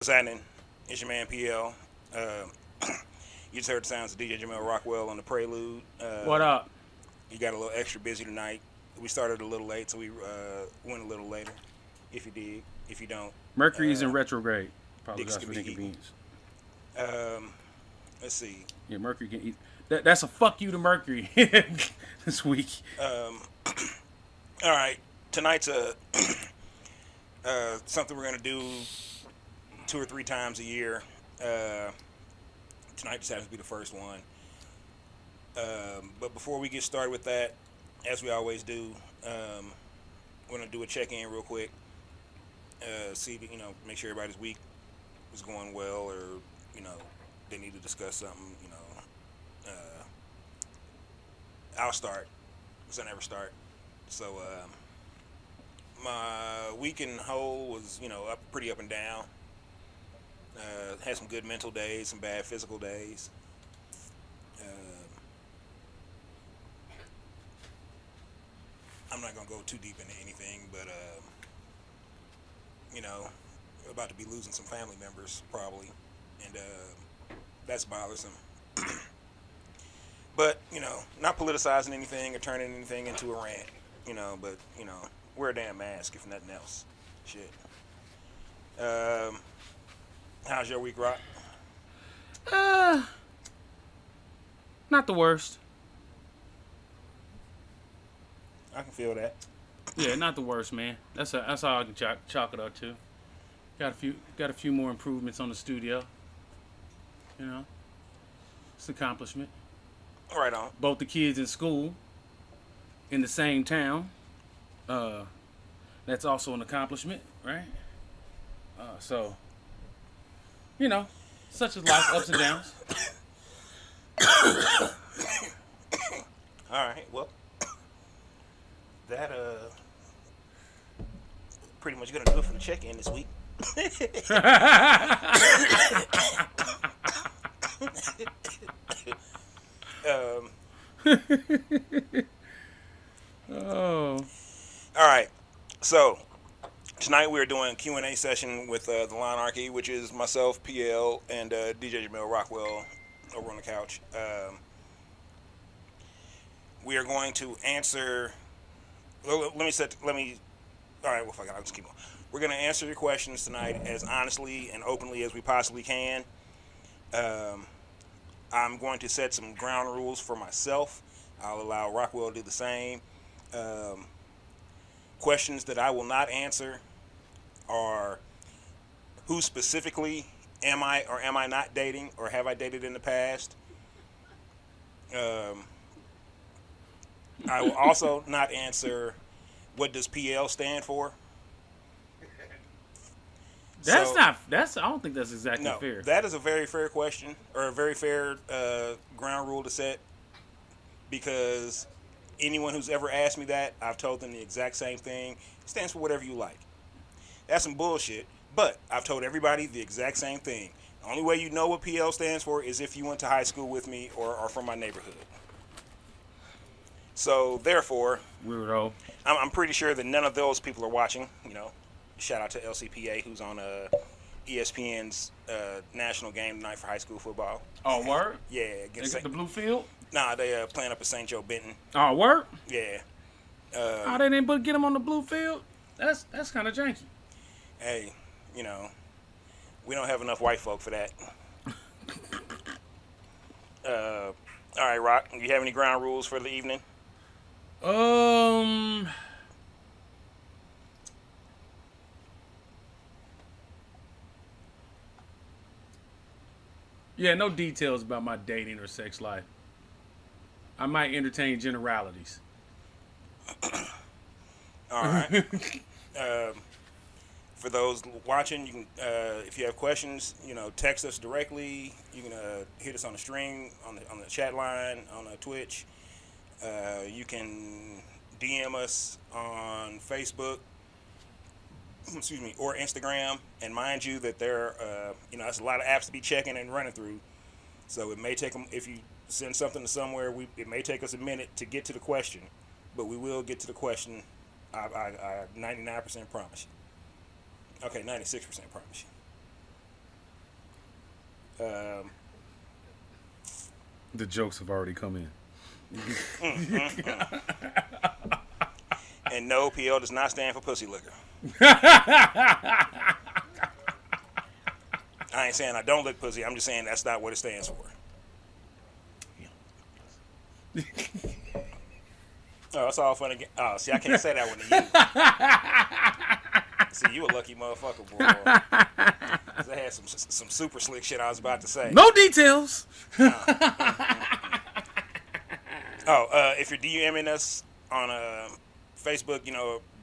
What's happening? It's your man PL. You just heard the sounds of DJ Jamel Rockwell on the prelude. What up? You got a little extra busy tonight. We started a little late, so we went a little later. If you dig, if you don't, Mercury's in retrograde. dicks Apologize can for be the eaten. inconvenience. Let's see. Yeah, Mercury can eat. That's a fuck you to Mercury this week. All right, tonight's something we're gonna do 2 or 3 times a year. Tonight just happens to be the first one. But before we get started with that, as we always do, we're gonna do a check-in real quick. See, make sure everybody's week is going well, or they need to discuss something. I'll start because I never start. So my week in whole was pretty up and down. Had some good mental days, some bad physical days. I'm not gonna go too deep into anything, but we're about to be losing some family members probably, and that's bothersome. But not politicizing anything or turning anything into a rant. But wear a damn mask if nothing else. Shit. How's your week, Rock? Not the worst. I can feel that. Yeah, not the worst, man. That's all I can chalk it up to. Got a few more improvements on the studio. It's an accomplishment. Right on. Both the kids in school in the same town. That's also an accomplishment, right? So, such as life, ups and downs. All right. Well, that pretty much gonna do it for the check-in this week. Oh. All right. So tonight we're doing a Q&A session with the Lawnarchy, which is myself, PL, and DJ Jamel Rockwell over on the couch. We are going to answer. Well, let me. All right. Well, fuck it. I'll just keep on. We're going to answer your questions tonight as honestly and openly as we possibly can. I'm going to set some ground rules for myself. I'll allow Rockwell to do the same. Questions that I will not answer are: who specifically am I or am I not dating, or have I dated in the past? I will also not answer what does PL stand for. I don't think that's exactly No, fair. that is a very fair question, or a very fair ground rule to set, because anyone who's ever asked me that, I've told them the exact same thing. It stands for whatever you like. That's some bullshit, but I've told everybody the exact same thing. The only way you know what PL stands for is if you went to high school with me or are from my neighborhood. So, therefore, Weirdo. I'm pretty sure that none of those people are watching. Shout out to LCPA, who's on ESPN's national game tonight for high school football. Oh, word? Yeah, They got the blue field? Nah, they playing up at St. Joe Benton. Oh, word? Yeah. They didn't get him on the blue field? That's kind of janky. Hey, we don't have enough white folk for that. All right, Rock, do you have any ground rules for the evening? Yeah, no details about my dating or sex life. I might entertain generalities. All right. For those watching, you can, if you have questions, text us directly. You can hit us on the stream, on the chat line, on Twitch. You can DM us on Facebook, excuse me, or Instagram. And mind you that there, that's a lot of apps to be checking and running through. So it may take them, if you send something to somewhere, it may take us a minute to get to the question, but we will get to the question. I 99% promise you. Okay, 96% promise Um, The jokes have already come in. and no, PL does not stand for pussy liquor. I ain't saying I don't lick pussy. I'm just saying that's not what it stands for. Oh, it's all fun again. Oh, see, I can't say that one to you. See, you a lucky motherfucker, boy. 'Cause I had some super slick shit I was about to say. No details. If you're DMing us on Facebook,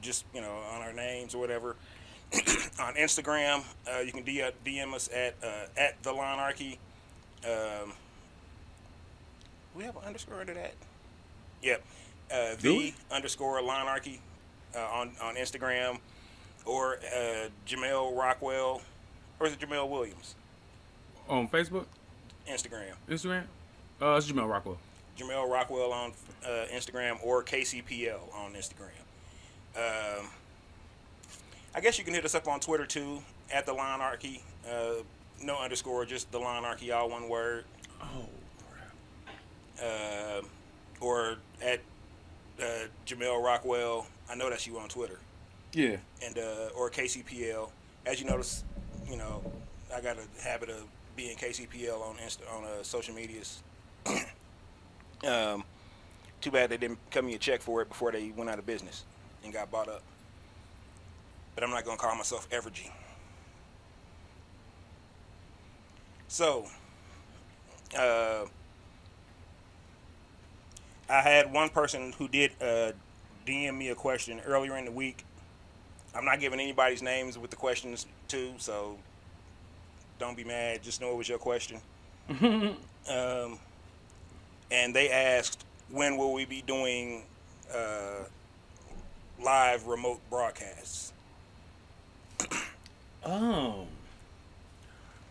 just on our names or whatever. On Instagram, you can DM us at the Lawnarchy. We have an underscore under that. Yep. The underscore Lawnarchy on Instagram, or Jamel Rockwell, or is it Jamel Williams? On Facebook? Instagram. It's Jamel Rockwell. Jamel Rockwell on Instagram, or KCPL on Instagram. I guess you can hit us up on Twitter too, at the Lawnarchy. No underscore, just the Lawnarchy, all one word. Oh. Or at Jamel Rockwell. I know that's you on Twitter. Yeah. And or KCPL. As you notice, I got a habit of being KCPL on social medias. Too bad they didn't cut me a check for it before they went out of business and got bought up. But I'm not gonna call myself Evergy. So, I had one person who did DM me a question earlier in the week. I'm not giving anybody's names with the questions too, so don't be mad. Just know it was your question. And they asked, when will we be doing live remote broadcasts?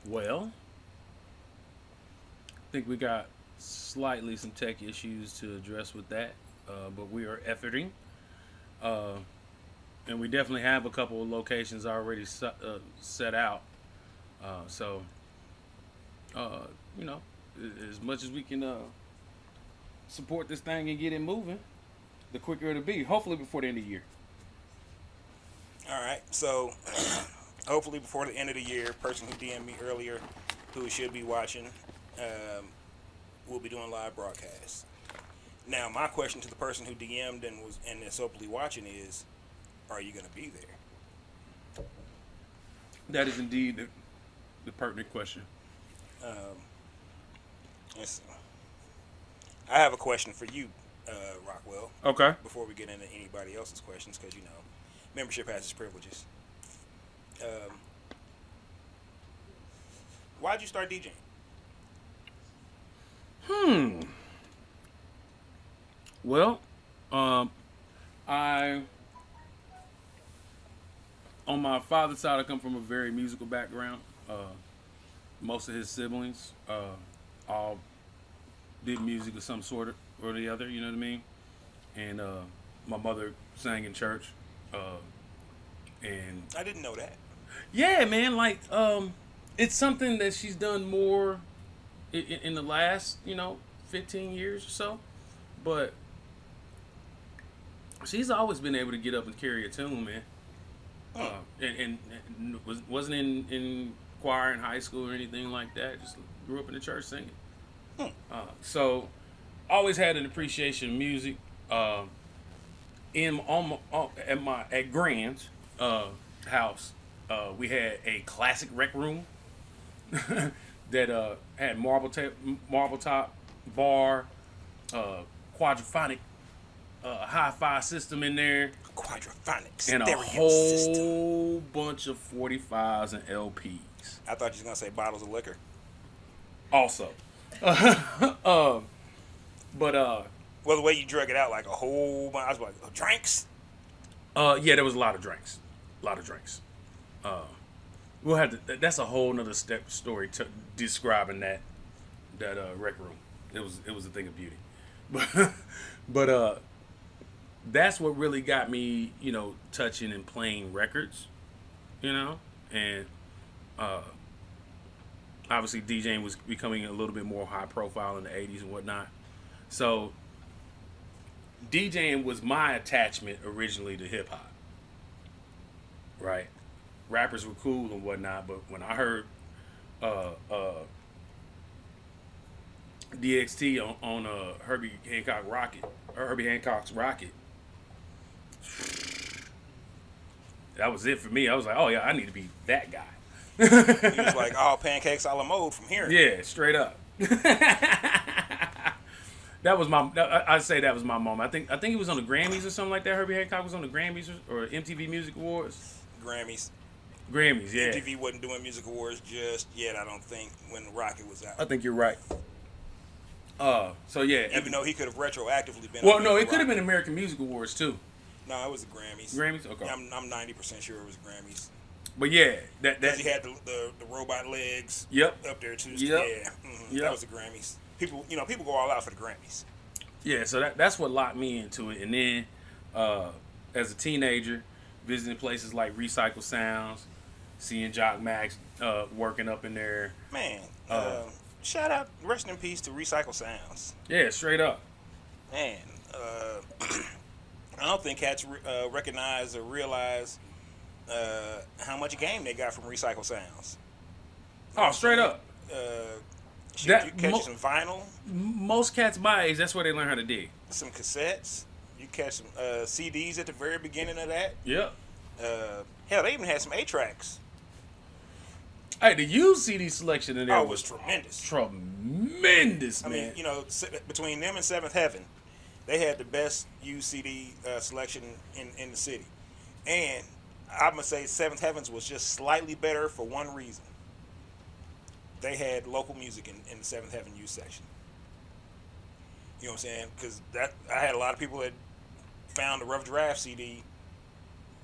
Well, I think we got slightly some tech issues to address with that, but we are efforting. And we definitely have a couple of locations already set out. So, as much as we can support this thing and get it moving, the quicker it'll be. Hopefully before the end of the year. All right. So, hopefully before the end of the year, person who DM'd me earlier, who should be watching, we'll be doing live broadcasts. Now, my question to the person who DM'd and is hopefully watching is, are you going to be there? That is indeed the pertinent question. Let's see. I have a question for you, Rockwell. Okay. Before we get into anybody else's questions, because membership has its privileges. Why'd you start DJing? Well, on my father's side, I come from a very musical background. Most of his siblings all did music of some sort or the other, you know what I mean? And my mother sang in church. And I didn't know that. yeah, man, it's something that she's done more in the last, 15 years or so. But she's always been able to get up and carry a tune, man. And wasn't in choir in high school or anything like that. Just grew up in the church singing. So always had an appreciation of music. At Grand's house, we had a classic rec room that had marble top bar, quadraphonic hi-fi system in there, Quadraphonic and a stereo whole system. bunch of 45s and LPs. I thought you were gonna say bottles of liquor. Also, but Well, the way you drug it out, like a whole bunch, I was like, drinks? yeah, there was a lot of drinks. We'll have to. That's a whole nother story describing that rec room. It was a thing of beauty, but that's what really got me, touching and playing records, and obviously DJing was becoming a little bit more high profile in the 80s and whatnot. So DJing was my attachment originally to hip hop. Right? Rappers were cool and whatnot, but when I heard DXT on Herbie Hancock's Rocket, that was it for me. I was like, oh yeah, I need to be that guy. He was like, all pancakes a la mode from here. Yeah, straight up. That was my. I'd say that was my moment. I think he was on the Grammys or something like that. Herbie Hancock was on the Grammys or MTV Music Awards. Grammys, yeah. MTV wasn't doing music awards just yet, I don't think, when Rocket was out. I think you're right. So yeah. Even though he could have retroactively been. Well, no, it could have been American Music Awards too. No, it was the Grammys. Grammys, okay. I'm 90% sure it was Grammys. But yeah, that he had the robot legs. Yep. Up there too. Yep. Yeah. Yep. That was the Grammys. People go all out for the Grammys. Yeah, so that's what locked me into it. And then, as a teenager, visiting places like Recycle Sounds, seeing Jock Max working up in there. Man, shout out, rest in peace to Recycle Sounds. Yeah, straight up. Man, I don't think cats recognize or realize how much game they got from Recycle Sounds. Oh, straight up. You catch some vinyl. Most cats my age, that's where they learn how to dig. Some cassettes. You catch some CDs at the very beginning of that. Yep. Hell, they even had some 8-tracks. Hey, the used CD selection in there was tremendous. Tremendous, man. I mean, between them and Seventh Heaven, they had the best used CD selection in the city. And I'm going to say Seventh Heavens was just slightly better for one reason. They had local music in the Seventh Heaven used section. You know what I'm saying? Because I had a lot of people that found the Rough Draft CD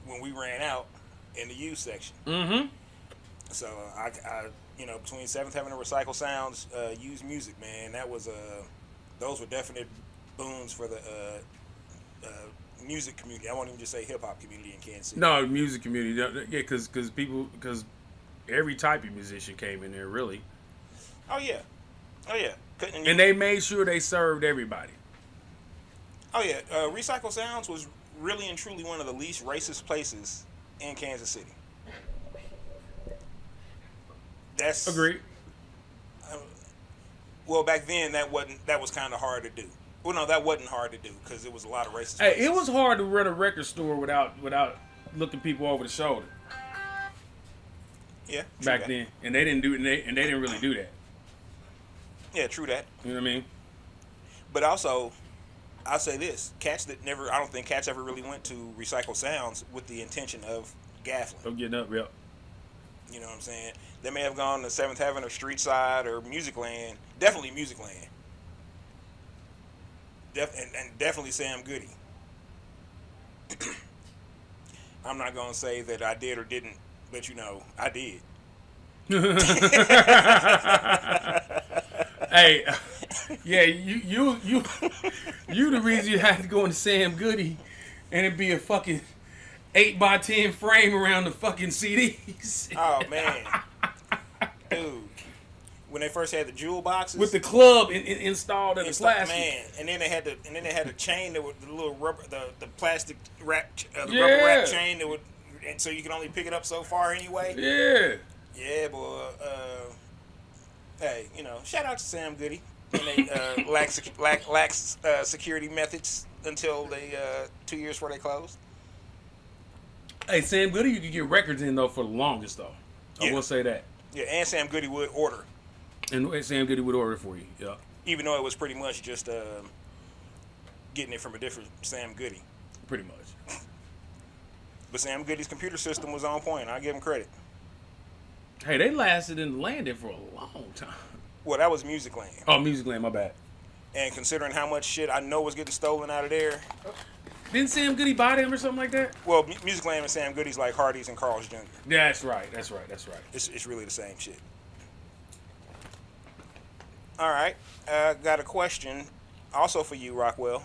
when we ran out in the used section. Mm-hmm. So I between Seventh Heaven and Recycle Sounds, used music, man, those were definite boons for the music community. I won't even just say hip hop community in Kansas City. No, music community. Yeah, because every type of musician came in there, really. Oh yeah. And they made sure they served everybody. Oh yeah, Recycle Sounds was really and truly one of the least racist places in Kansas City. That's agreed. Well, back then that was kind of hard to do. Well, no, that wasn't hard to do because it was a lot of racist. Hey, places. it was hard to run a record store without looking people over the shoulder. Yeah, back then, and they didn't do it, and they didn't really do that. Yeah, true that. You know what I mean? But also, I'll say this: I don't think cats ever really went to Recycle Sounds with the intention of gaffling. Of getting up, yep. You know what I'm saying? They may have gone to Seventh Heaven or Street Side or Music Land. Definitely Music Land. And definitely Sam Goody. I'm not going to say that I did or didn't, but I did. Hey, yeah, you the reason you had to go into Sam Goody and it'd be a fucking 8x10 frame around the fucking CDs. Oh man, dude, when they first had the jewel boxes with the club installed in the plastic, man, and then they had the chain that would the little rubber the plastic wrap rubber wrap chain that would, and so you can only pick it up so far anyway. Yeah, boy. Hey, shout out to Sam Goody. And they lack security methods until they 2 years before they closed. Hey, Sam Goody, you could get records in though for the longest though. I will say that. Yeah, and Sam Goody would order. And Sam Goody would order for you. Yeah. Even though it was pretty much just getting it from a different Sam Goody. Pretty much. But Sam Goody's computer system was on point. I give him credit. Hey, they lasted in Landon for a long time. Well, that was Music Land. Oh, Music Land, my bad. And considering how much shit I know was getting stolen out of there. Didn't Sam Goody buy them or something like that? Well, Music Land and Sam Goody's like Hardee's and Carl's Jr. That's right. It's really the same shit. All right. Got a question also for you, Rockwell.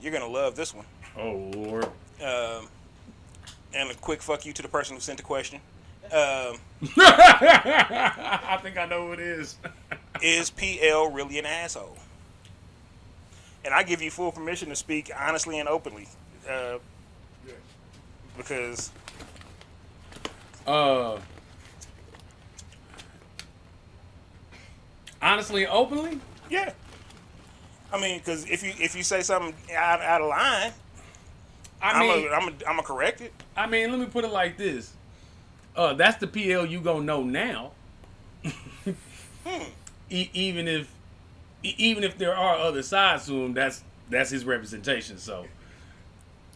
You're going to love this one. Oh, Lord. And a quick fuck you to the person who sent the question. I think I know who it is. Is PL really an asshole? And I give you full permission to speak honestly and openly, because Honestly and openly? yeah, I mean, because if you say something out of line, I'm gonna correct it. I mean, let me put it like this. That's the PL you gonna know now. Even if there are other sides to him, that's his representation. So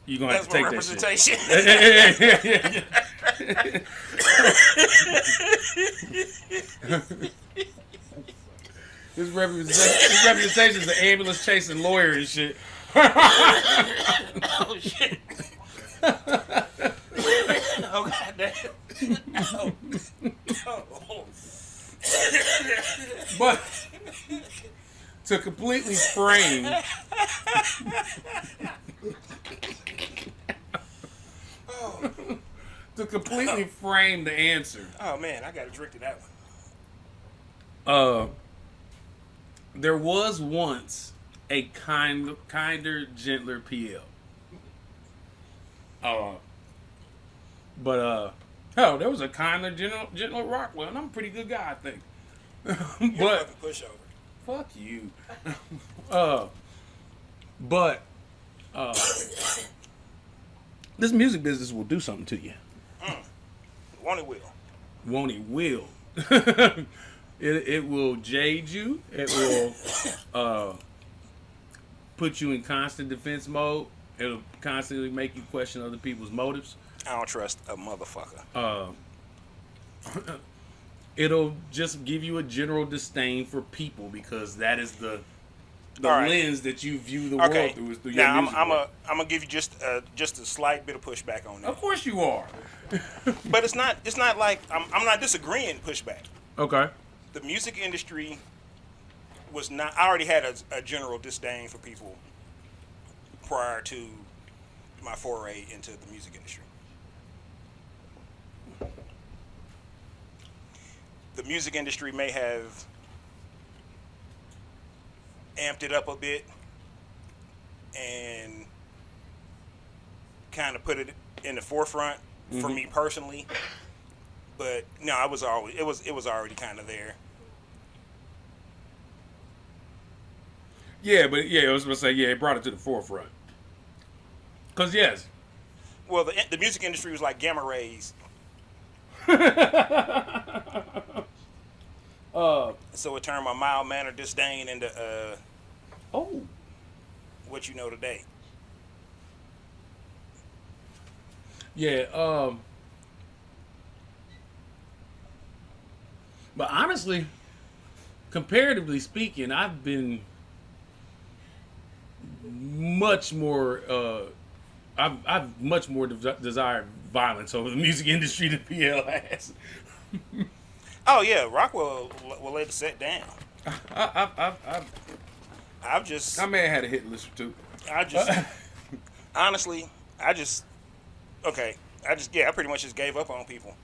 you're gonna have to take that shit. His representation is an ambulance chasing lawyer and shit. Oh shit! Oh goddamn! Oh. Oh. But to completely frame the answer. Oh man, I gotta drink to that one. There was once a kinder, gentler PL. But hell, there was a kinder, gentler Rockwell, and I'm a pretty good guy, I think. You're a fucking pushover. Fuck you. But this music business will do something to you. Won't it will? Won't it will? It will jade you. It will put you in constant defense mode. It'll constantly make you question other people's motives. I don't trust a motherfucker. It'll just give you a general disdain for people because that is the right. lens that you view the world through. Is through now your music I'm world. gonna give you just a slight bit of pushback on that. Of course you are. But it's not like I'm not disagreeing pushback. Okay. The music industry was not. I already had a general disdain for people prior to my foray into the music industry. The music industry may have amped it up a bit and kind of put it in the forefront for me personally, but no, it was already kind of there. Yeah, but yeah, I was gonna say it brought it to the forefront. Cause yes, Well, the music industry was like gamma rays, so it turned my mild mannered disdain into what you know today. yeah. But honestly, comparatively speaking, I've been much more. I've much more desired violence over the music industry than PL has. Oh yeah, Rockwell will lay the set down. I've just I may have had a hit list or two. Honestly, I pretty much just gave up on people.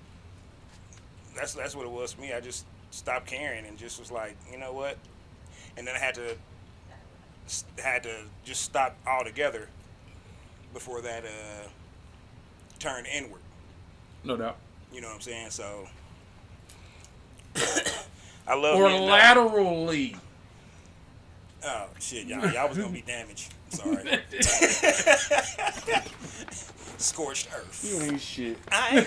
That's what it was for me. I just stopped caring and just was like, you know what? And then I had to just stop altogether before that turned inward. No doubt. You know what I'm saying? So I love or me laterally. Oh shit, y'all was gonna be damaged. Sorry. Scorched earth. You ain't shit. I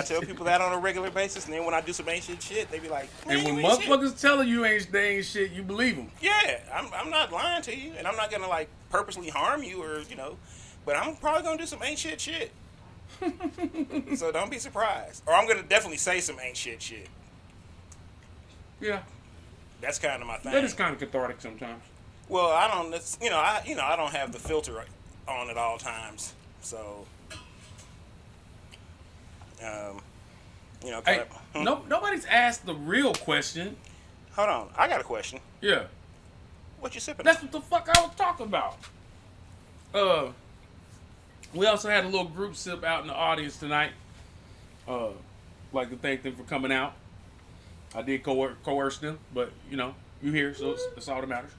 tell people that on a regular basis, and then when I do some ancient shit, they be like, and when motherfuckers telling you they ain't shit, you believe them. Yeah, I'm not lying to you, and I'm not gonna like purposely harm you or but I'm probably gonna do some ain't shit. So don't be surprised, or I'm gonna definitely say some ain't shit. Yeah, that's kind of my thing. That is kind of cathartic sometimes. Well, I don't. I don't have the filter on at all times. So, hey, nobody's asked the real question. Hold on, I got a question. Yeah. What you sipping? That's what the fuck I was talking about. We also had a little group sip out in the audience tonight. Like to thank them for coming out. I did coerce them, but you know, you here, so it's all that matters.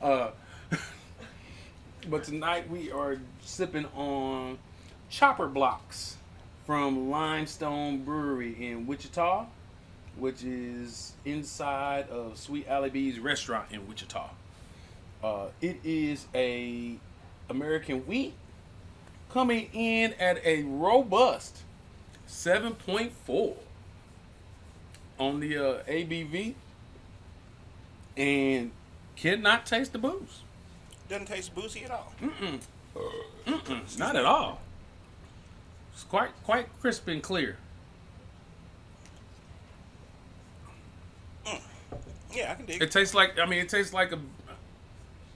Uh, but tonight we are sipping on Chopper Blocks from Limestone Brewery in Wichita, which is inside of Sweet Alley B's restaurant in Wichita. It is a American wheat coming in at a robust 7.4 on the ABV, and cannot taste the booze. Doesn't taste boozy at all. Not at all. It's quite crisp and clear. Yeah, I can dig It tastes like it tastes like a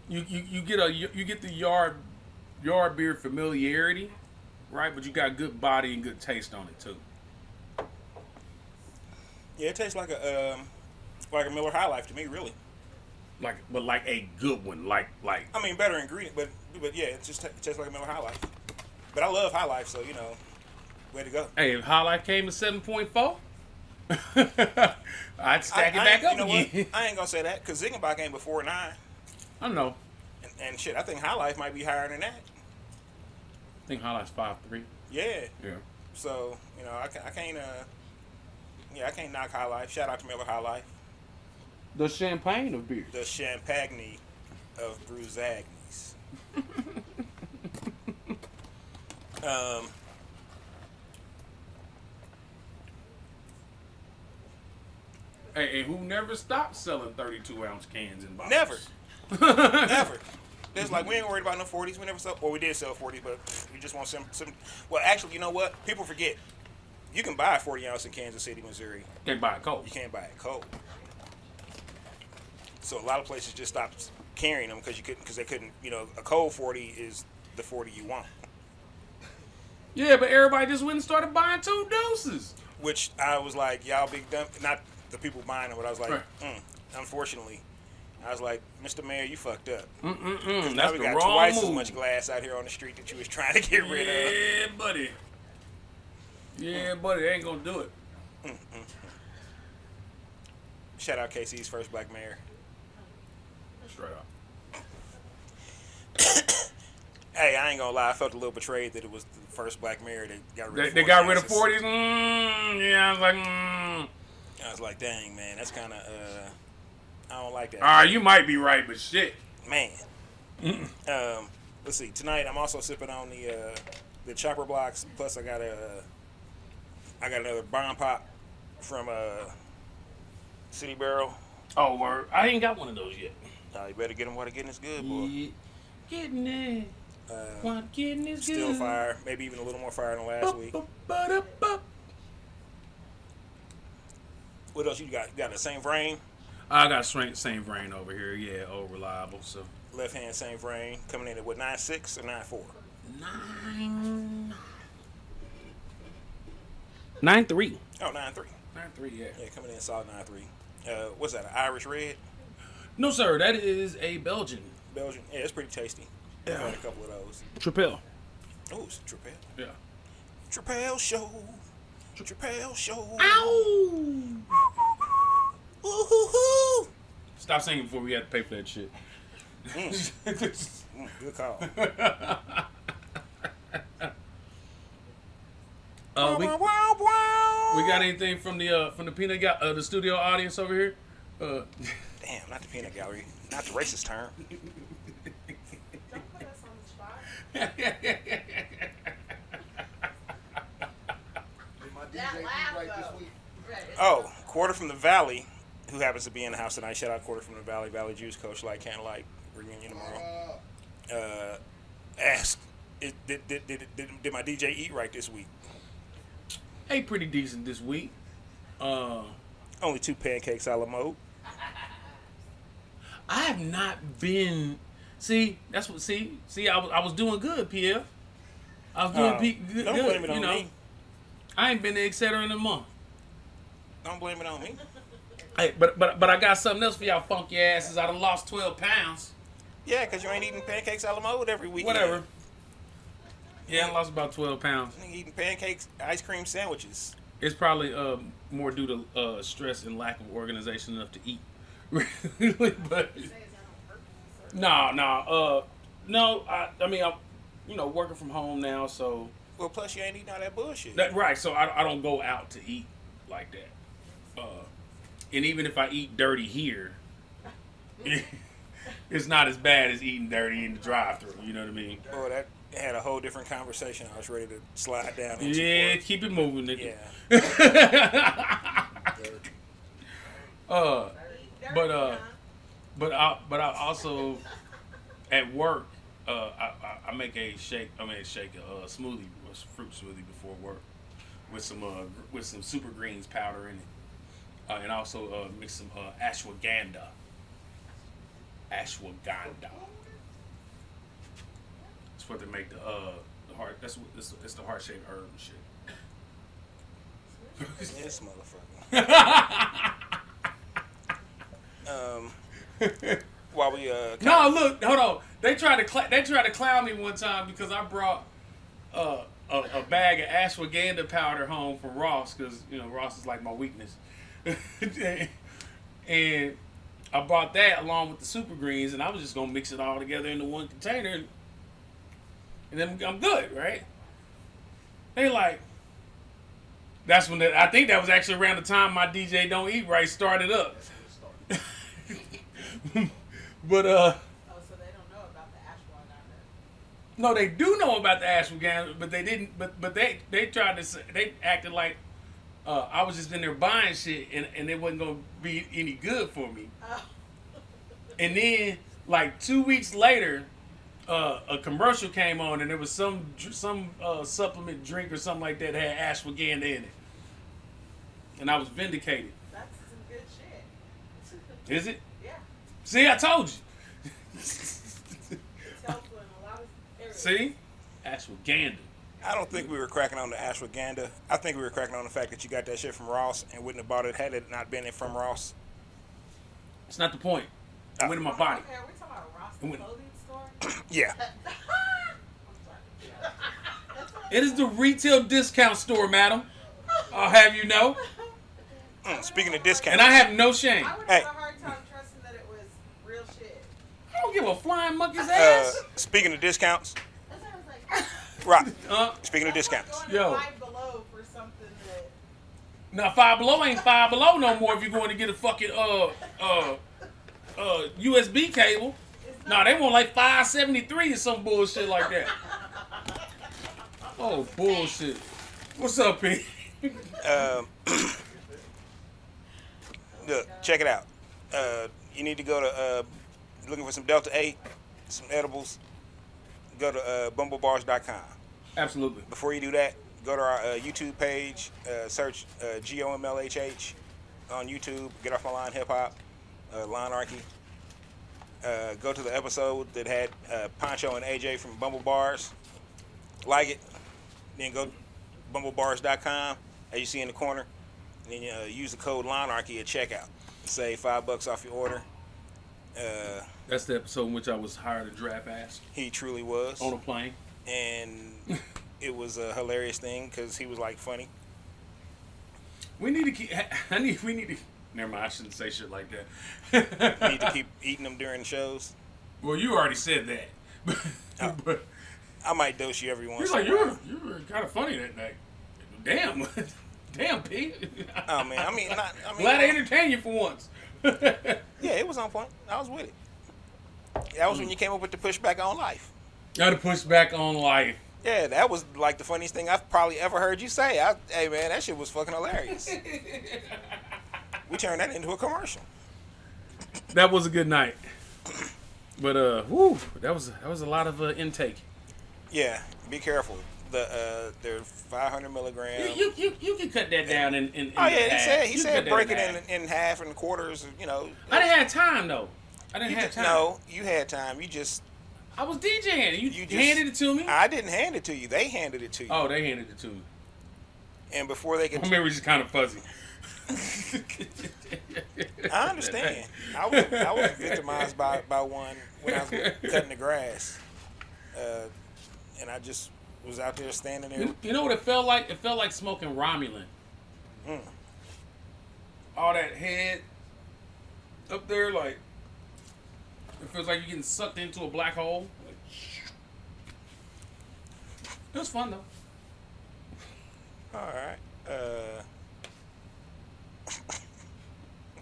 you get the yard beer familiarity, right? But you got good body and good taste on it too. Yeah, it tastes like a Miller High Life to me, really. Like a good one, like. I mean, better ingredient, but yeah, it tastes like a Miller High Life. But I love High Life, so you know, way to go. Hey, if High Life came to 7.4, I'd stack it back up again. What? I ain't gonna say that because Ziegenbach ain't before 9. I don't know. And shit, I think High Life might be higher than that. I think High Life's 5.3. Yeah. Yeah. So you know, I can't knock High Life. Shout out to Miller High Life. The champagne of beer. The champagne of Bruzagnis. Hey, who never stopped selling 32-ounce cans in bottles? Never. Never. It's like we ain't worried about no 40s. We never sell. Well, we did sell 40s, but we just want some. Well, actually, you know what? People forget. You can buy a 40-ounce in Kansas City, Missouri. Can't buy it cold. You can't buy it cold. So a lot of places just stopped carrying them because they couldn't. You know, a cold 40 is the 40 you want. Yeah, but everybody just went and started buying 2 doses. Which I was like, y'all big dumb. Not the people buying them, but I was like, Right. Unfortunately, I was like, Mr. Mayor, you fucked up. That's Now we the got wrong twice move. as much glass out here on the street that you was trying to get rid of. Yeah, buddy. Yeah, buddy, they ain't gonna do it. Shout out KC's first black mayor. Straight up. Hey, I ain't gonna lie, I felt a little betrayed that it was the first black mayor that got rid of 40 They got rid of ounces. 40s. Yeah, I was like, I was like, dang, man, that's kind of, I don't like that. All right, you might be right, but shit. Man. Let's see. Tonight, I'm also sipping on the Chopper Blocks. Plus, I got another bomb pop from City Barrel. Oh, word. I ain't got one of those yet. You better get them while they're getting this good, boy. Yeah. Getting it. While getting is good. Still fire. Maybe even a little more fire than last week. What else you got? You got the same frame? I got same brain over here. Yeah, old reliable. So Left hand, same frame. Coming in at what, 9.6 or 9.4? 9.3. Oh, 9.3. 9.3. Yeah. Yeah, coming in solid 9.3. What's that, an Irish red? No, sir. That is a Belgian. Belgian? Yeah, it's pretty tasty. I've had a couple of those. Tripel. Oh, it's a Tripel. Yeah. Tripel show. Tripel show. Ow! Ooh-hoo-hoo. Stop singing before we had to pay for that shit. Good call. We got anything from the peanut the studio audience over here? Damn, not the peanut gallery. Not the racist term. Don't put us on the spot. That laugh, though. Oh, Quarter from the Valley, who happens to be in the house tonight. Shout out Quarter from the Valley, Valley Juice, Coach Light, Candlelight, reunion tomorrow. Asked, did my DJ eat right this week? Ate pretty decent this week. Only 2 pancakes a la mode. I have not been. See, that's what. See. I was doing good, PL. I was doing good. Don't blame it on you know, me. I ain't been to Etc. in a month. Don't blame it on me. Hey, but I got something else for y'all funky asses. I done lost 12 pounds. Yeah, because you ain't eating pancakes a la mode every weekend. Whatever. Yeah, I lost about 12 pounds. Nigga eating pancakes, ice cream sandwiches. It's probably more due to stress and lack of organization enough to eat. Really, but You say it's not on purpose, or- no. I mean, I'm working from home now, so Well, plus you ain't eating all that bullshit. right. So I don't go out to eat like that. And even if I eat dirty here, it's not as bad as eating dirty in the drive-thru. You know what I mean? Boy, that had a whole different conversation. I was ready to slide down into. Yeah, keep it moving, nigga. Yeah. Dirty, But huh? I also at work I make a smoothie, a fruit smoothie before work with some super greens powder in it, and also mix some ashwagandha. Ashwagandha. It's what they make the heart. That's what it's the heart shaped herb and shit. This motherfucker. While we No, look, hold on. They tried to clown me one time because I brought a bag of ashwagandha powder home from Ross because Ross is like my weakness, and I bought that along with the super greens, and I was just gonna mix it all together into one container, and then I'm good, right? They like. That's when I think that was actually around the time my DJ Don't Eat Right started up. But Oh, so they don't know about the ashwagandha. no, they do know about the ashwagandha, but they didn't. But they tried to say, they acted like I was just in there buying shit, and it wasn't gonna be any good for me. Oh. And then like 2 weeks later, a commercial came on, and there was some supplement drink or something like that had ashwagandha in it, and I was vindicated. That's some good shit. Is it? Yeah. See, I told you. It's helpful in a lot of areas. See, ashwagandha. I don't think we were cracking on the ashwagandha. I think we were cracking on the fact that you got that shit from Ross and wouldn't have bought it had it not been from Ross. It's not the point. It went in my body. Okay, are we talking about Ross It went- clothing store? Yeah. I'm sorry. That's what It is the retail discount store, madam. I'll have you know. Speaking of discounts, And I have no shame. I would Hey. have a hard time trusting that it was real shit. I don't give a flying monkey's ass. speaking of discounts, That's why I was like, right. Speaking of that's like discounts, going to Yo. Five Below for something that. Now Five Below ain't Five Below no more if you're going to get a fucking USB cable. It's Nah, they want like $5.73 or some bullshit like that. Oh, bullshit. What's up, P? look, check it out. You need to go to looking for some Delta 8, some edibles. Go to bumblebars.com. Absolutely. Before you do that, go to our YouTube page, search GOMLHH on YouTube. Get Off My Lawn Hip Hop, Lawnarchy. Go to the episode that had Poncho and AJ from Bumble Bars. Like it. Then go to bumblebars.com, as you see in the corner. And then use the code Lawnarchy at checkout. Save $5 off your order. That's the episode in which I was hired to draft ass He truly was. on a plane. And it was a hilarious thing because he was like funny. We need to keep. We need to. Never mind. I shouldn't say shit like that. You need to keep eating them during the shows. Well, you already said that. Oh. But I might dose you every once he's in like, a while. you were kind of funny that night. Damn, damn, Pete. Oh man, I mean, Glad I entertained you for once. yeah, it was on point. I was with it. That was when you came up with the pushback on life. Got to push back on life. Yeah, that was like the funniest thing I've probably ever heard you say. Hey man, that shit was fucking hilarious. We turned that into a commercial. That was a good night. But whew, that was a lot of intake. Yeah, be careful. They're 500 milligrams. You can cut that down in Oh yeah, half. he You said can cut break that it in half and quarters. You know. I didn't have time though. I didn't have time. No, you had time. You just. I was DJing. You You just handed it to me. I didn't hand it to you. They handed it to you. Oh, they handed it to me. And before they could. My memory's just kind of fuzzy. I understand. I was victimized by one when I was cutting the grass, and I just was out there standing there. You know what it felt like? It felt like smoking Romulan. Mm. All that head up there, like it feels like you're getting sucked into a black hole. Like, it was fun though. All right.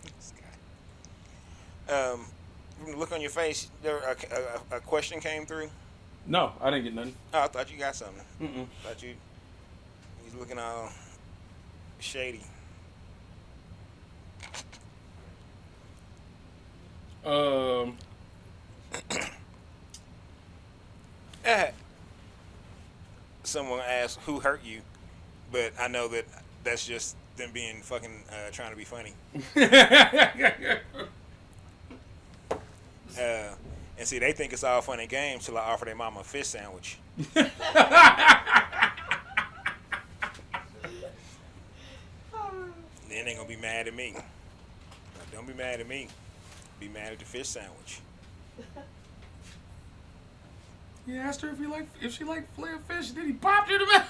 This guy. From the look on your face, there a question came through. No, I didn't get nothing. Oh, I thought you got something. Mm-mm. Thought he's looking all shady. Someone asked who hurt you, but I know that that's just them being fucking trying to be funny. And see, they think it's all fun and games till I offer their mama a fish sandwich. Then they gonna be mad at me. Like, don't be mad at me. Be mad at the fish sandwich. He asked her if she liked filet of fish, then he popped her in the mouth.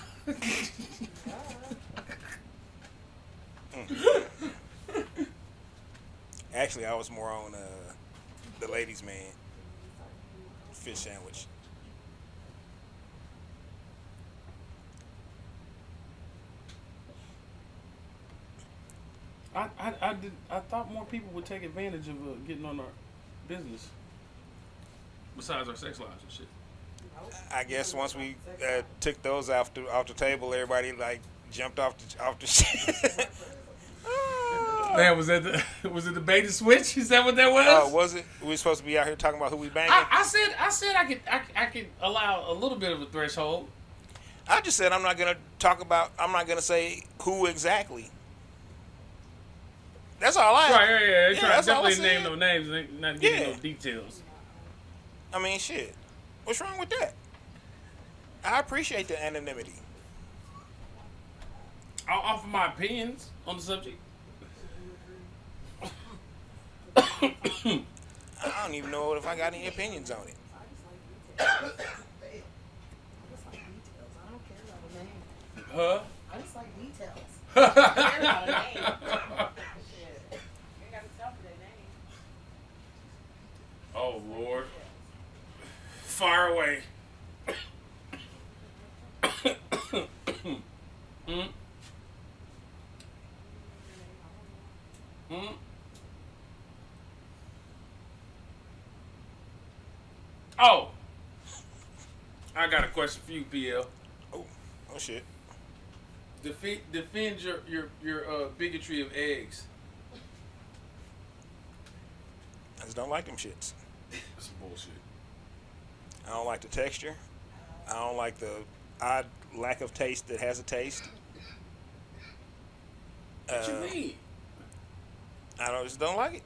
Actually, I was more on the ladies' man fish sandwich. I thought more people would take advantage of getting on our business. Besides our sex lives and shit. I guess once we took those off the table, everybody like jumped off the shit. Man, was it the bait and switch? Is that what that was? Oh, was it? We supposed to be out here talking about who we banging? I said I could allow a little bit of a threshold. I just said I'm not gonna say who exactly. That's all I. Right, yeah. That's all I Definitely said. name no names, not giving no details. I mean, shit. What's wrong with that? I appreciate the anonymity. I'll offer my opinions on the subject. I don't even know if I got any opinions on it. I just like details. I don't care about a name. Huh? I just like details. I don't care about a name. Shit. You ain't got to tell me their name. Oh Lord. Fire away. Oh, I got a question for you, PL. Oh shit. Defend your bigotry of eggs. I just don't like them shits. That's some bullshit. I don't like the texture. I don't like the odd lack of taste that has a taste. What you mean? I just don't like it.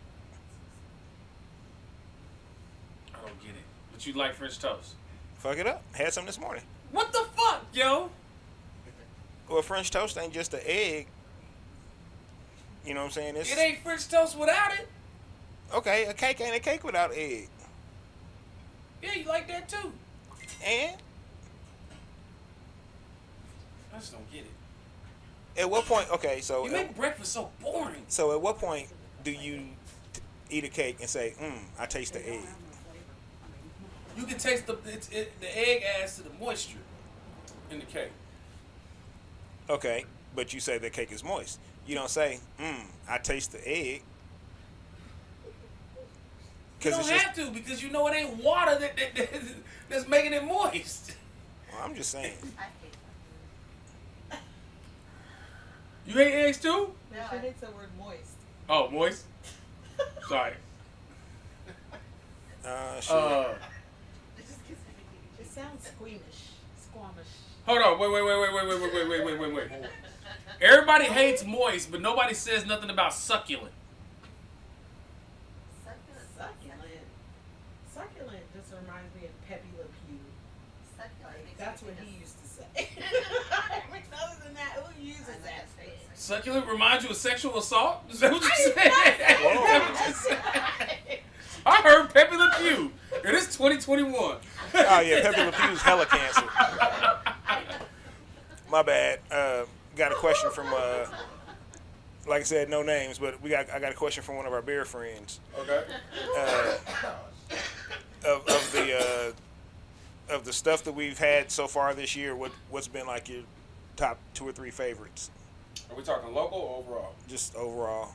I don't get it. But you like French toast? Fuck it up. Had some this morning. What the fuck, yo? Well, French toast ain't just an egg. You know what I'm saying? It ain't French toast without it. Okay, a cake ain't a cake without egg. Yeah, you like that too. And I just don't get it. at what point? Okay, so You make breakfast so boring. so at what point do you eat a cake and say, I taste the egg? You can taste the egg adds to the moisture in the cake. Okay, but you say the cake is moist. You don't say, I taste the egg. You don't have to because you know it ain't water that's making it moist. Well, I'm just saying. I hate You hate eggs too? that. She hates the word moist. Oh, moist. Sorry. Shit. It sounds squeamish. Squamish. Hold on. Wait. Everybody hates moist, but nobody says nothing about succulent. Succulent just reminds me of Pepe Le Pew. Succulent. That's what he used to say. Other than that, who uses that? Succulent reminds you of sexual assault? Is that what you said? I heard Pepe Le Pew. It is 2021. Oh yeah, Pepe Le Pew's hella canceled. My bad. Got a question from like I said, no names, but I got a question from one of our beer friends. Okay. Uh, of the stuff that we've had so far this year, what's been like your top 2 or 3 favorites? Are we talking local or overall? Just overall.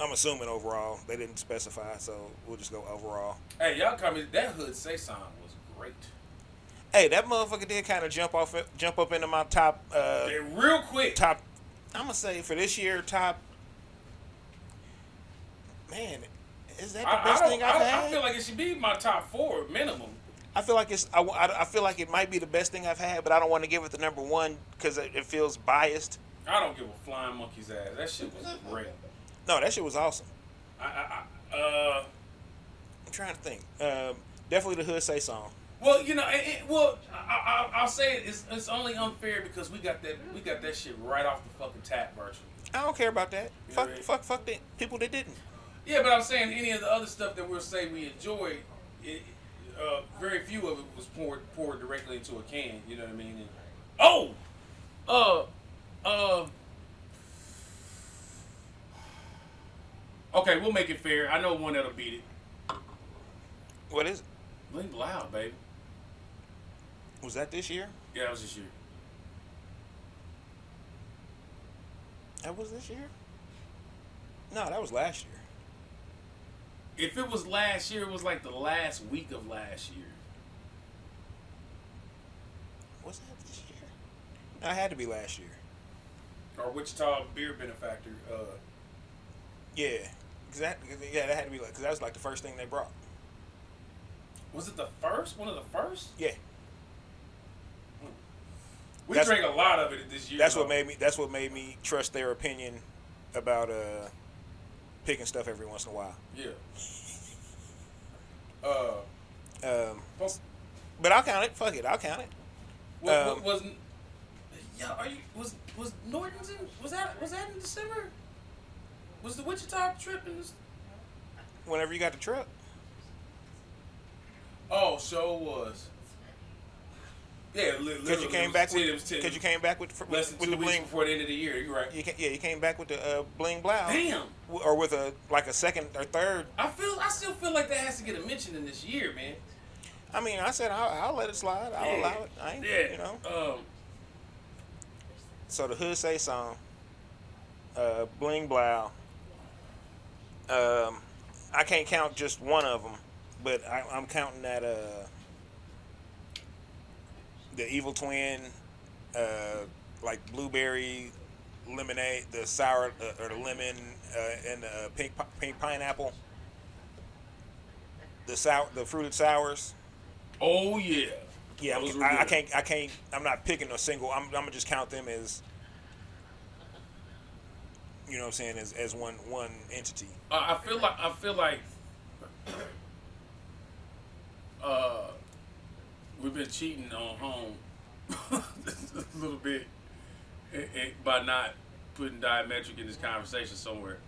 I'm assuming overall. They didn't specify, so we'll just go overall. Hey, y'all coming? That Hood Say song was great. Hey, that motherfucker did kind of jump up into my top. Real quick. Top. I'm gonna say for this year, top. Man, is that the best thing I've had? I feel like it should be my top 4 minimum. I feel like I feel like it might be the best thing I've had, but I don't want to give it the number one because it feels biased. I don't give a flying monkey's ass. That shit was great. No, that shit was awesome. I'm trying to think. Definitely the Hood Say song. Well, you know, I'll say it's only unfair because we got that shit right off the fucking tap virtually. I don't care about that. You Fuck, know what I mean? fuck the people that didn't. Yeah, but I'm saying any of the other stuff that we'll say we enjoyed, very few of it was poured directly into a can. You know what I mean? And, okay, we'll make it fair. I know one that'll beat it. What is it? Blink Loud, baby. Was that this year? Yeah, that was this year. That was this year? No, that was last year. If it was last year, it was like the last week of last year. Was that this year? No, it had to be last year. Or Wichita beer benefactor. Yeah, that had to be because that was like the first thing they brought. Was it the first? One of the first? Yeah. We drank a lot of it this year. That's what made me trust their opinion about picking stuff every once in a while. Yeah. But I'll count it. Fuck it, I'll count it. Was Norton's in? Was that in December? Was the Wichita trip in this? Whenever you got the truck. Oh, so was. Yeah, because you came back with less than 2 the weeks bling before the end of the year. You're right. You came back with the bling blow. Damn. Or with a second or third. I still feel like that has to get a mention in this year, man. I mean, I said I'll let it slide. I'll allow it. I ain't, you know. So the Hood Say song, Bling Blow. I can't count just one of them, but I'm counting that the Evil Twin, like blueberry lemonade, the sour or the lemon and the pink pineapple, the fruited sours. Oh yeah. Yeah, I can't. I'm not picking a single. I'm gonna just count them as, you know what I'm saying, as one entity. I feel like we've been cheating on home a little bit by not putting diametric in this conversation somewhere.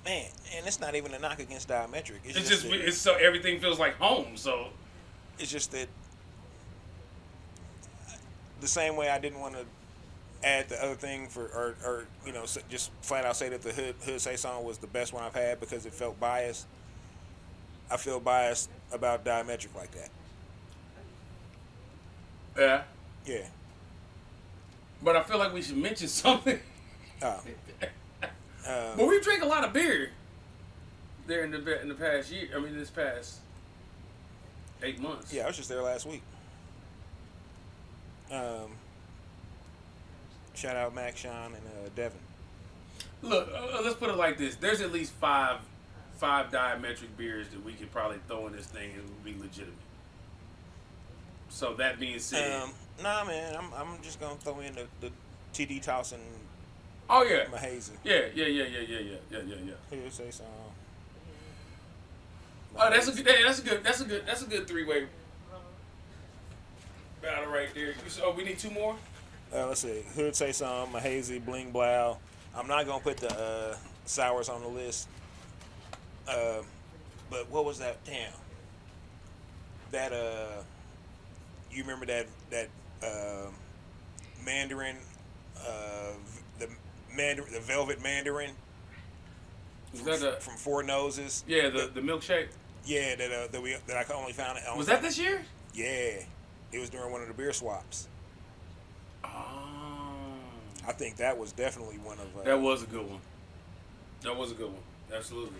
Man, and it's not even a knock against diametric. It's so everything feels like home. So it's just that the same way I didn't want to add the other thing or you know, just flat out say that the Hood Say song was the best one I've had because it felt biased. I feel biased about diametric like that. Yeah. Yeah. But I feel like we should mention something. Oh. But we drank a lot of beer there in the past year. I mean, this past 8 months. Yeah, I was just there last week. Shout out Mac, Sean, and Devin. Look, let's put it like this. There's at least five diametric beers that we could probably throw in this thing and it would be legitimate. So that being said, nah, man, I'm just gonna throw in the TD Toss and oh yeah, my hazy. Yeah. Hood Say song. Oh, that's a good 3-way battle right there. Oh, we need 2 more. Let's see. Hood Say song, my hazy, Bling Blow. I'm not gonna put the sours on the list. But what was that? Damn. That you remember that Mandarin, the the Velvet Mandarin Was that the from Four Noses. the milkshake? Yeah, that I only found it. Was that this year? Yeah, it was during one of the beer swaps. Oh, I think that was definitely one of. that was a good one. That was a good one. Absolutely.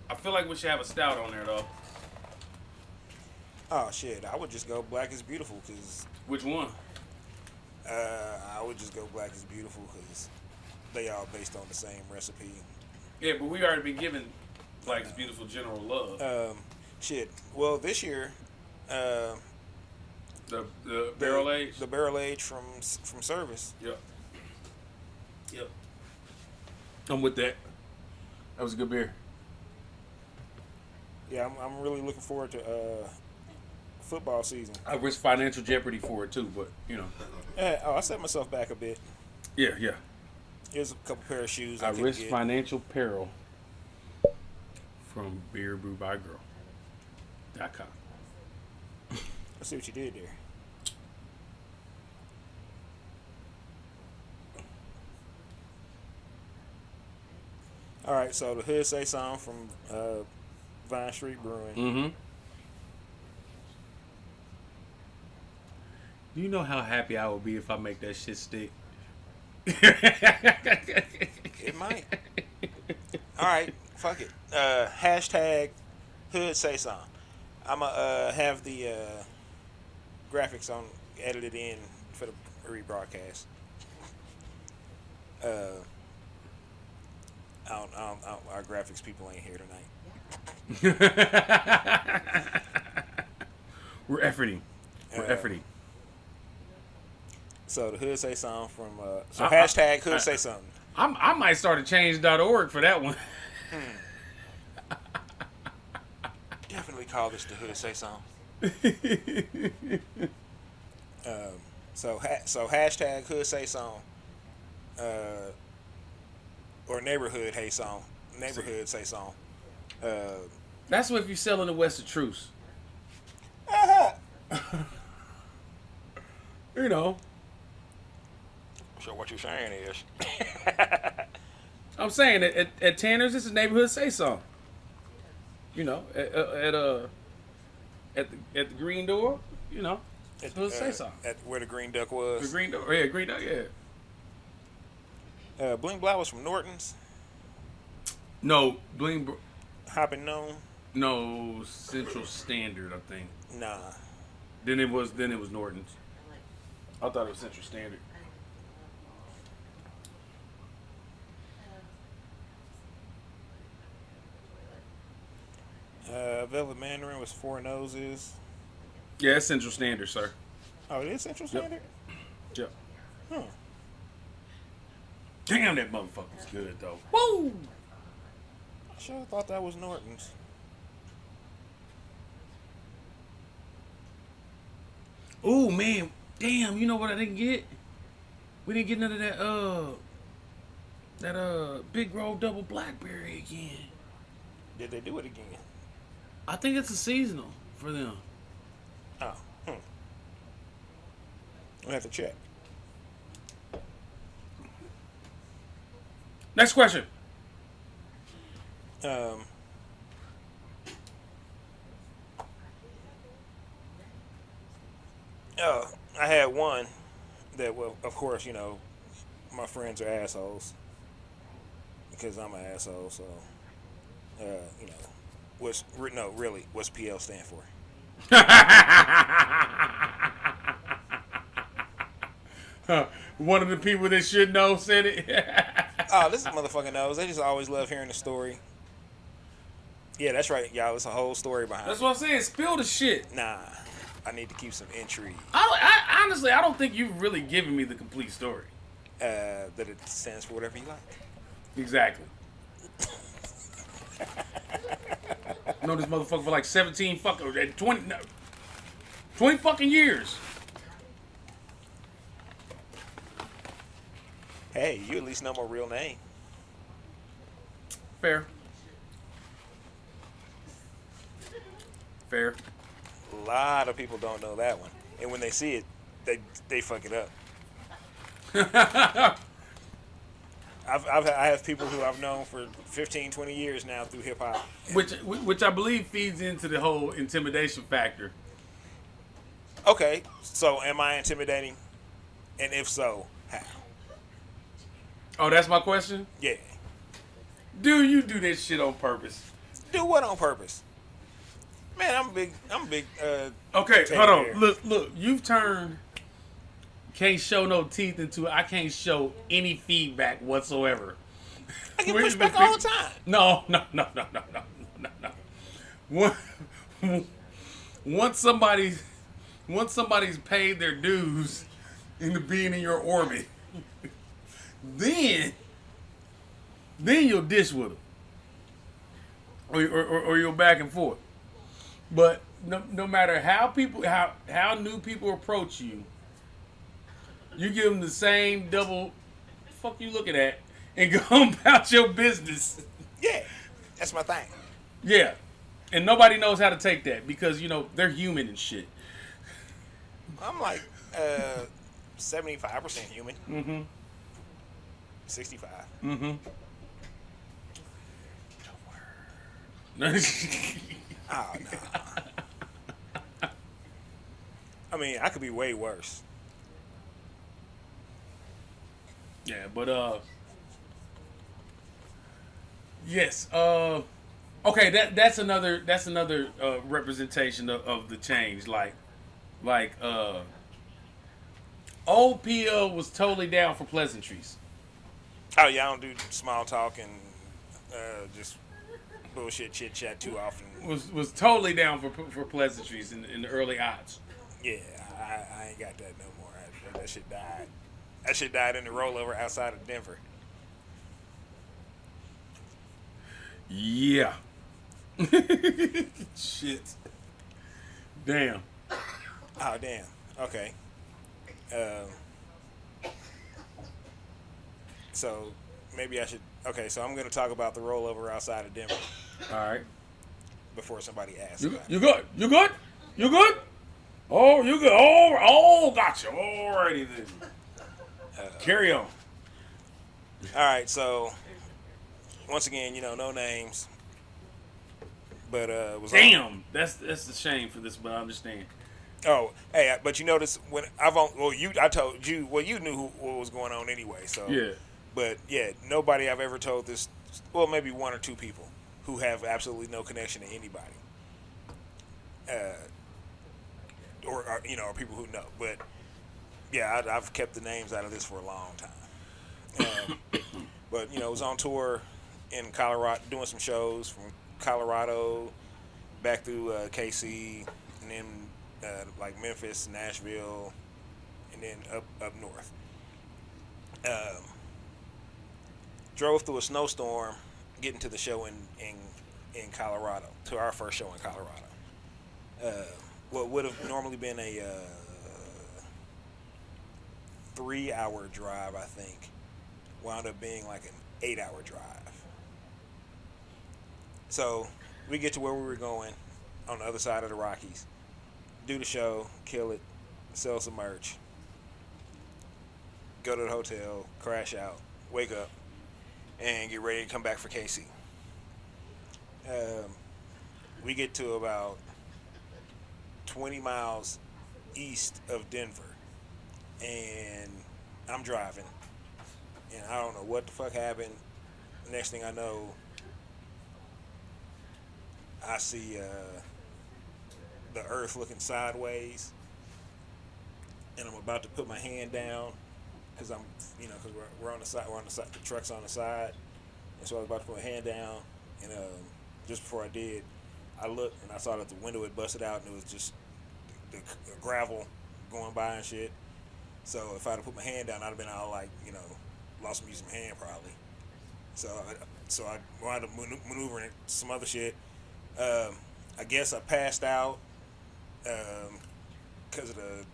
I feel like we should have a stout on there though. Oh shit! I would just go Black is Beautiful because Which one? I would just go Black is Beautiful because they all based on the same recipe. Yeah, but we already been giving Black is Beautiful general love. Shit. Well, this year, The barrel age. the barrel age from Service. Yep. Yep. I'm with that. That was a good beer. Yeah, I'm really looking forward to football season. I risk financial jeopardy for it too, but you know. I set myself back a bit. Yeah, yeah. Here's a couple pair of shoes I couldn't risk get. financial peril from beerbrewbygirl.com. I see what you did there. All right, so the Hood Say Song from Vine Street Brewing. Mm-hmm. Do you know how happy I would be if I make that shit stick? It might. All right, fuck it. Hashtag Hood Say Song. I'm going to have the graphics on edited in for the rebroadcast. Our graphics people ain't here tonight. We're efforting. We're efforting. So the Hood Say Song from hashtag Hood Say Something. I might start a change.org for that one. Definitely call this the Hood Say Song. So hashtag Hood Say Song. Or neighborhood Hey Song. Neighborhood Say Song. That's what if you're selling the West of Truce. You know. So what you're saying is, I'm saying at Tanner's, this is neighborhood say song. You know, at the green door, you know, it's say song. at where the Green Duck was. The green door, yeah, green door, yeah. Bling Blah was from Norton's. No, Hoppin' Gnome. No, Central Standard, I think. Nah. Then it was Norton's. I thought it was Central Standard. Velvet Mandarin was Four Noses. Yeah, it's Central Standard, sir. Oh, it is Central Standard? Yep. Huh. Damn, that motherfucker's good though. Woo! I sure thought that was Norton's. Oh man, damn! You know what I didn't get? We didn't get none of that Big Grove Double Blackberry again. Did they do it again? I think it's a seasonal for them. Oh. We'll have to check. Next question. I had one that, well, of course, you know, my friends are assholes because I'm an asshole. So, you know, what's PL stand for? One of the people that should know said it. Oh, this motherfucker knows. They just always love hearing the story. Yeah, that's right, y'all. It's a whole story behind That's it. what I'm saying. Spill the shit. Nah, I need to keep some intrigue. I honestly, I don't think you've really given me the complete story. That it stands for whatever you like. Exactly. Know this motherfucker for like 17 fucking 20 fucking years. Hey, you at least know my real name. Fair. Fair. A lot of people don't know that one, and when they see it, they fuck it up. I have people who I've known for 15, 20 years now through hip hop. which I believe feeds into the whole intimidation factor. Okay, so am I intimidating? And if so, how? Oh, that's my question. Yeah. Do you do this shit on purpose? Do what on purpose? Man, I'm a big. Okay, Take hold on. care. Look. You've turned can't show no teeth into I can't show any feedback whatsoever. I get Where you pushed back been all the thinking- time. No. Once somebody's paid their dues into being in your orbit, then you'll dish with them, or you'll back and forth. But no matter how new people approach you, you give them the same double. Fuck you looking at and go about your business. Yeah, that's my thing. Yeah, and nobody knows how to take that because they're human and shit. I'm like 75% human. Mm-hmm. 65. Mm-hmm. Oh no. I mean, I could be way worse. Yeah, but yes. Okay, that's another representation of the change. Like old PL was totally down for pleasantries. Oh yeah, I don't do small talk and just bullshit chit chat too often. Was totally down for pleasantries in the early odds. Yeah, I ain't got that no more. That shit died. That shit died in the rollover outside of Denver. Yeah. Shit. Damn. Oh damn. Okay. So maybe I should. Okay, so I'm going to talk about the rollover outside of Denver All right. before somebody asks. You about it. good? You good? You good? Oh, you good? Oh, gotcha. Alrighty then. Carry on. All right, so once again, no names, but it was Damn, that's a shame for this, but I understand. Oh, hey, but you notice when I told you, well, you knew what was going on anyway. So Yeah. But yeah, nobody I've ever told this. Well, maybe one or two people who have absolutely no connection to anybody, or people who know. But yeah, I've kept the names out of this for a long time. But was on tour in Colorado, doing some shows from Colorado back through KC, and then like Memphis, Nashville, and then up north. Drove through a snowstorm, getting to the show in Colorado, to our first show in Colorado. What would have normally been a 3-hour drive, I think, wound up being like an 8-hour drive. So we get to where we were going on the other side of the Rockies, do the show, kill it, sell some merch, go to the hotel, crash out, wake up, and get ready to come back for KC. We get to about 20 miles east of Denver, and I'm driving, and I don't know what the fuck happened. Next thing I know, I see the earth looking sideways, and I'm about to put my hand down because because we're on the side, the truck's on the side, and so I was about to put my hand down, and just before I did, I looked and I saw that the window had busted out, and it was just the gravel going by and shit. So if I'd have put my hand down, I'd have been all like, lost me some hand probably. So I wound up maneuvering some other shit. I guess I passed out because of the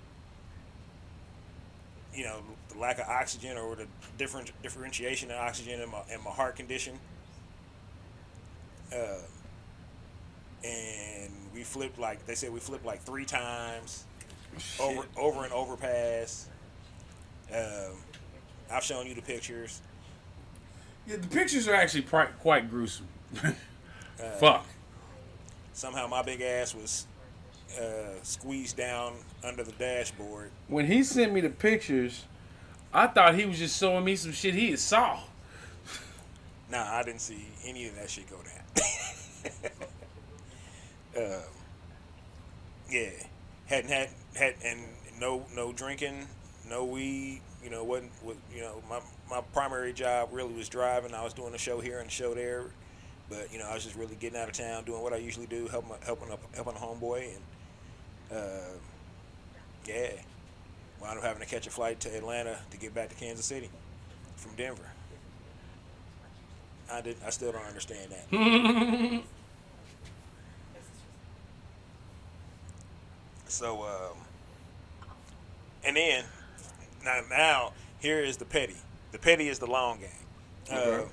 lack of oxygen, or the differentiation of oxygen in my heart condition. And we flipped, like they said, we flipped like 3 times. Shit. over an overpass. I've shown you the pictures. Yeah, the pictures are actually quite gruesome. Fuck. Somehow my big ass was squeezed down under the dashboard. When he sent me the pictures, I thought he was just showing me some shit he had saw. Nah, I didn't see any of that shit go down. Yeah, hadn't had and no drinking, no weed. You know, wasn't my primary job really was driving. I was doing a show here and a show there, but I was just really getting out of town, doing what I usually do, helping a homeboy, and yeah, wound up having to catch a flight to Atlanta to get back to Kansas City from Denver. I still don't understand that. So, and then now here is the petty. The petty is the long game. Okay.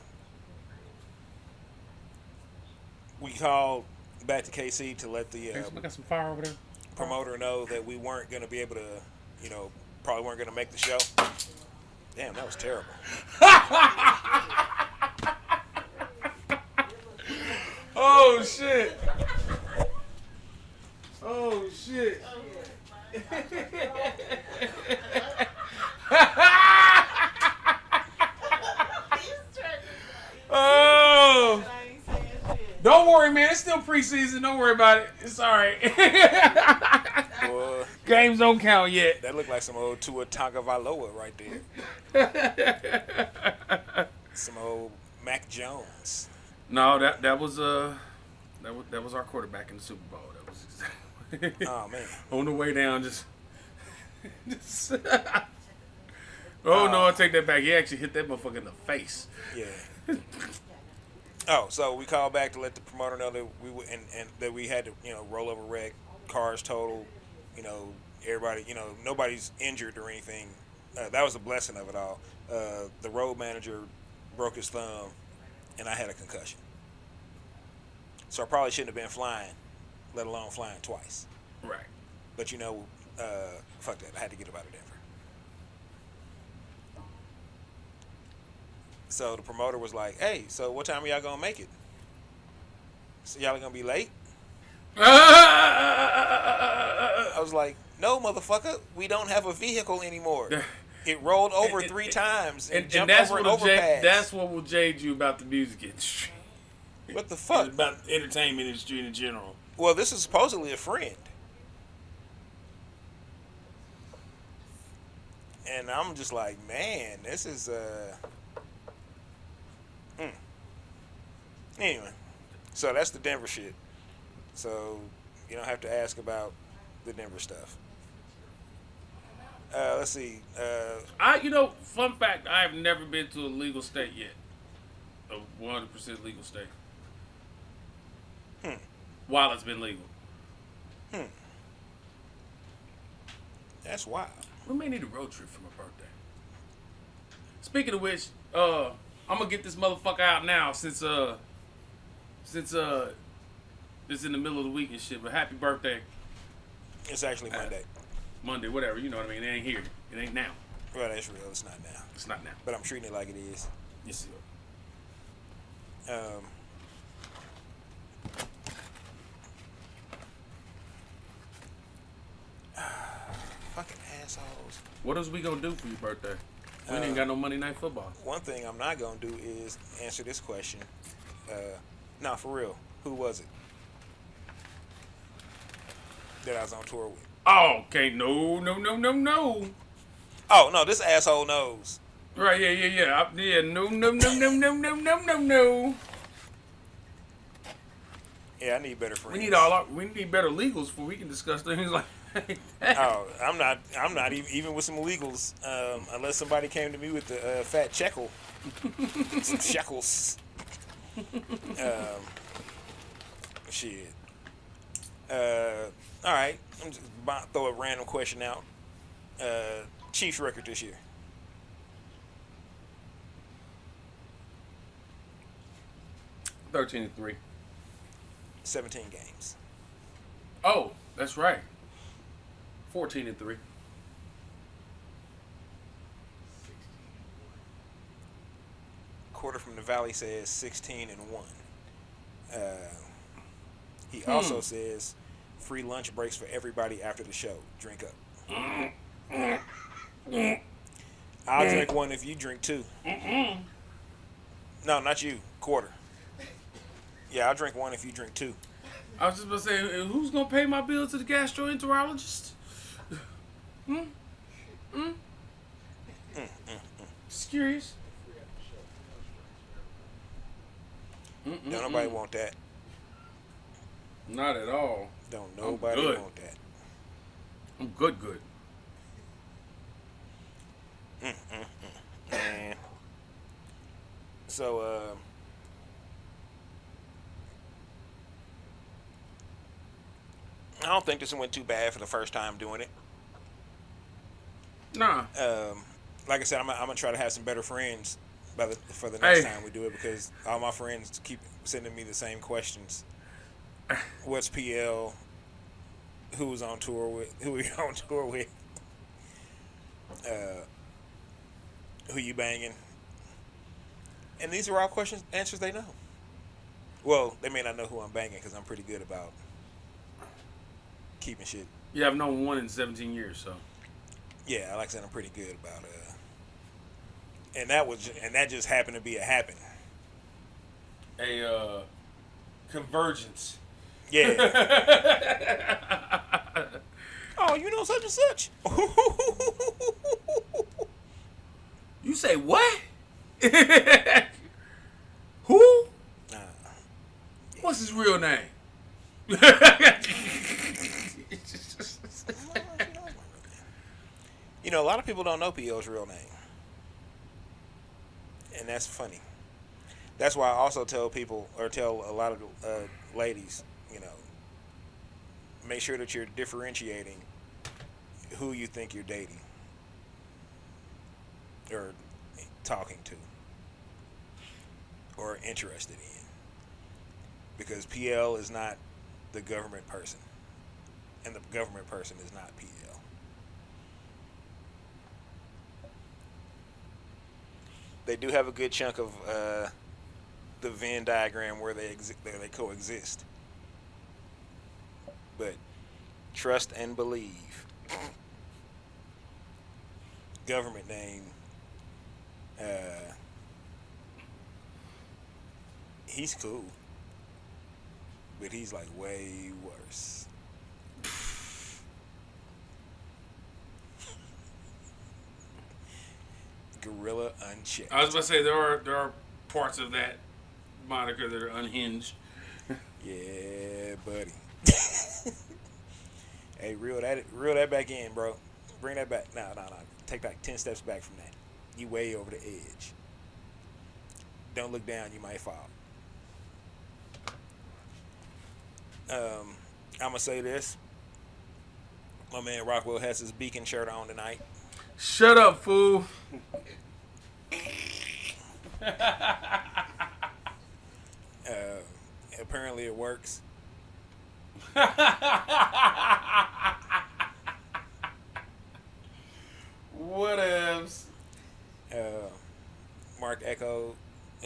We called back to KC to let the I got some fire over there. promoter know that we weren't going to be able to, probably weren't going to make the show. Damn, that was terrible. Oh shit! Oh shit! Oh! Don't worry, man. It's still preseason. Don't worry about it. It's all right. Boy, Games don't count yet. that looked like some old Tua Tagovailoa right there. Some old Mac Jones. No, that was our quarterback in the Super Bowl. That was Oh man. on the way down. Oh no, I take that back. He actually hit that motherfucker in the face. Yeah. Oh, so we called back to let the promoter know that we would, and that we had to, roll over wreck, cars totaled, everybody, nobody's injured or anything. That was a blessing of it all. The road manager broke his thumb, and I had a concussion. So I probably shouldn't have been flying, let alone flying twice. Right. But fuck that. I had to get up out of Denver. So the promoter was like, "Hey, so what time are y'all gonna make it? So y'all are gonna be late?" I was like, "No, motherfucker, we don't have a vehicle anymore. It rolled over three times and jumped that's over an what overpass." that's what will jade you about the music industry. What the fuck? About the entertainment industry in general. Well, this is supposedly a friend. And I'm just like, man, this is Anyway, so that's the Denver shit. So you don't have to ask about the Denver stuff. Let's see. Fun fact: I have never been to a legal state yet. A 100% legal state. While it's been legal. That's wild. We may need a road trip for my birthday. Speaking of which, I'm gonna get this motherfucker out now since it's in the middle of the week and shit. But happy birthday. It's actually Monday. Monday, whatever. You know what I mean? It ain't here. It ain't now. Well, that's real. It's not now. It's not now. But I'm treating it like it is. Yes, sir. Fucking assholes. What else we gonna do for your birthday? We ain't got no Monday Night Football. One thing I'm not gonna do is answer this question. Nah, for real. Who was it that I was on tour with? Oh, okay. No. Oh no, this asshole knows. Right? Yeah. No. Yeah, I need better friends. We need better legals before we can discuss things like that. Oh, I'm not even with some illegals. Unless somebody came to me with the fat shekel, some shekels. Shit. All right. I'm just about to throw a random question out. Chiefs record this year. 13-3. 17 games. Oh, that's right. 14-3. Quarter from the Valley says 16-1. He also says free lunch breaks for everybody after the show. Drink up. I'll drink one if you drink two. No, not you. Quarter. Yeah, I'll drink one if you drink two. I was just about to say, who's gonna pay my bill to the gastroenterologist? Just curious. Don't nobody want that. Not at all. Don't nobody good. want that. I'm good. Man. So, I don't think this went too bad for the first time doing it. Nah. Like I said, I'm gonna try to have some better friends for the next Hey. time we do it, because all my friends keep sending me the same questions. What's PL? Who's on tour with? Who are you on tour with? Who you banging? And these are all answers they know. Well, they may not know who I'm banging, because I'm pretty good about keeping shit. Yeah, I've known one in 17 years, so. Yeah, like I said, I'm pretty good about and that just happened to be a happen. A convergence. Yeah. Oh, you know such and such. You say what? Who? What's his real name? You know, a lot of people don't know PL's real name. And that's funny. That's why I also tell people, or tell a lot of ladies, you know, make sure that you're differentiating who you think you're dating or talking to or interested in. Because PL is not the government person, and the government person is not PL. They do have a good chunk of the Venn diagram where they coexist. But trust and believe. Government name. He's cool, but he's like way worse. Gorilla Unchecked. I was about to say there are parts of that moniker that are unhinged. Yeah, buddy. Hey, reel that back in, bro. Bring that back. No. Take like 10 steps back from that. You way over the edge. Don't look down, you might fall. I'm gonna say this. My man Rockwell has his Beacon shirt on tonight. Shut up, fool. Apparently it works. Whatevs. Mark Echo,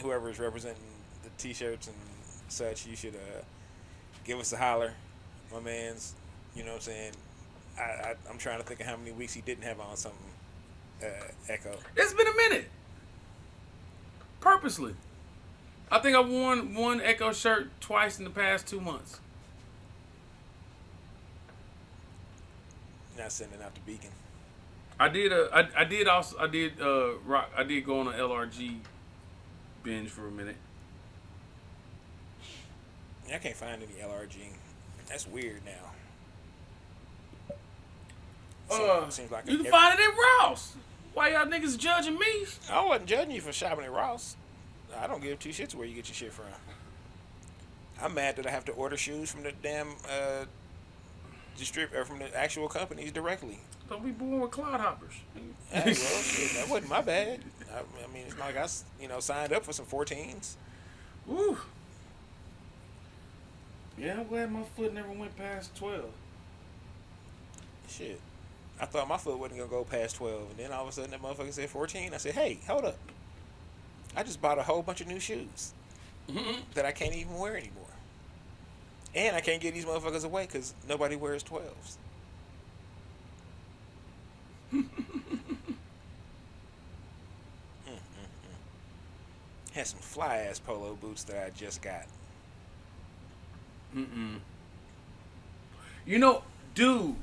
whoever is representing the t-shirts and such, you should give us a holler. My man's, you know what I'm saying? I'm trying to think of how many weeks he didn't have on something. Echo. It's been a minute. Purposely. I think I worn one Echo shirt twice in the past 2 months. Not sending out the Beacon. I did go on an LRG binge for a minute. I can't find any LRG. That's weird now. Seems like You can find it at Ross. Why y'all niggas judging me? I wasn't judging you for shopping at Ross. I don't give two shits where you get your shit from. I'm mad that I have to order shoes from the damn distributor, from the actual companies directly. Don't be born with cloud hoppers. Hey, well, shit, that wasn't my bad. I mean, it's not like I signed up for some 14s. Woo. Yeah, I'm glad my foot never went past 12. Shit. I thought my foot wasn't gonna go past 12, and then all of a sudden that motherfucker said 14. I said, "Hey, hold up! I just bought a whole bunch of new shoes that I can't even wear anymore, and I can't get these motherfuckers away because nobody wears 12s." Had some fly ass polo boots that I just got. You know, dude,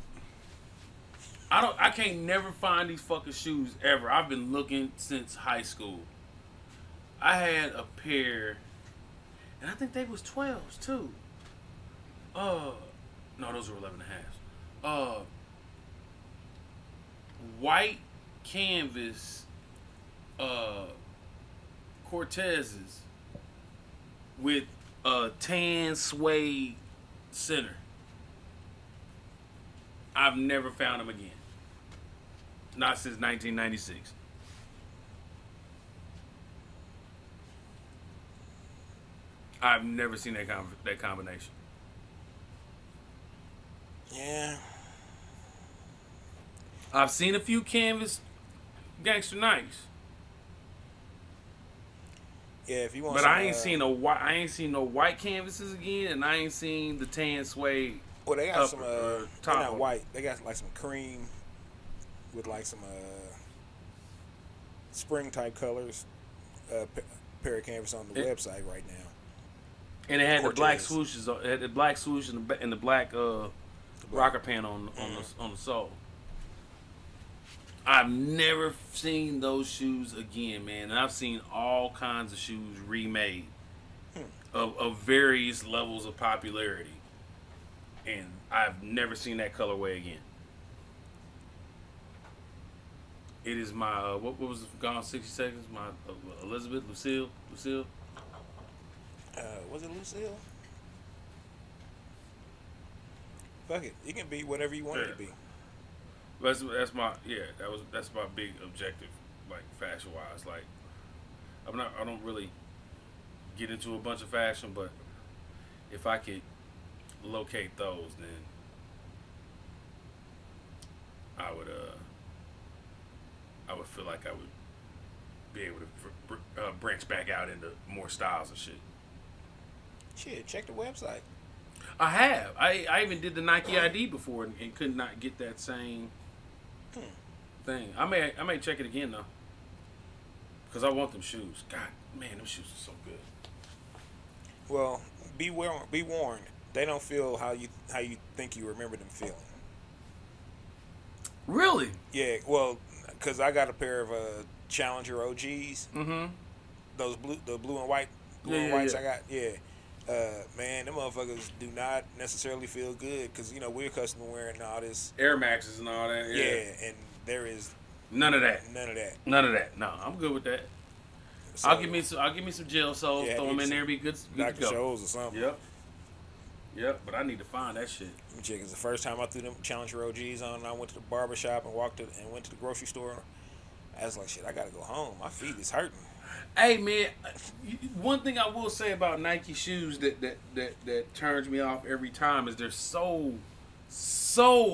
I can't never find these fucking shoes ever. I've been looking since high school. I had a pair, and I think they was 12s too. No, those were 11 and a half. White canvas, Cortezes with a tan suede center. I've never found them again. Not since 1996. I've never seen that combination. Yeah. I've seen a few canvas Gangster Nikes, Yeah, if you want but some, I ain't seen no white canvases again, and I ain't seen the tan suede. well, they got some, they're they're not white. They got like some cream with like some spring type colors. Pair of canvas on the website right now. And it had the black Cortez. swooshes. It had the black swoosh and the black rocker pant on the sole. I've never seen those shoes again, man. And I've seen all kinds of shoes remade of various levels of popularity, and I've never seen that colorway again. It is my what was it, gone 60 seconds? My Lucille. Was it Lucille? Fuck it. You can be whatever you want it to be. That's my that's my big objective, like fashion wise. Like I don't really get into a bunch of fashion, but if I could locate those, then I would feel like I would be able to branch back out into more styles and shit. Shit, check the website. I have. I even did the Nike ID before and could not get that same thing. I may check it again though, because I want them shoes. God, man, them shoes are so good. Well, be warned. They don't feel how you think you remember them feeling. Really? Yeah, well, because I got a pair of Challenger OGs. Mm-hmm. Those blue and white Yeah. I got. Yeah. Man, them motherfuckers do not necessarily feel good because we're accustomed to wearing all this Air Maxes and all that. Yeah, and there is None of that. none of that. None of that. No, I'm good with that. So, I'll give me some gel soles, Yeah, throw them need in there, some be good to Dr. go. Scholl's or something. Yep. But I need to find that shit. Let me check. It's the first time I threw them Challenger OGs on. I went to the barber shop and went to the grocery store. I was like, shit, I gotta go home. My feet is hurting. Hey man, one thing I will say about Nike shoes that turns me off every time is they're so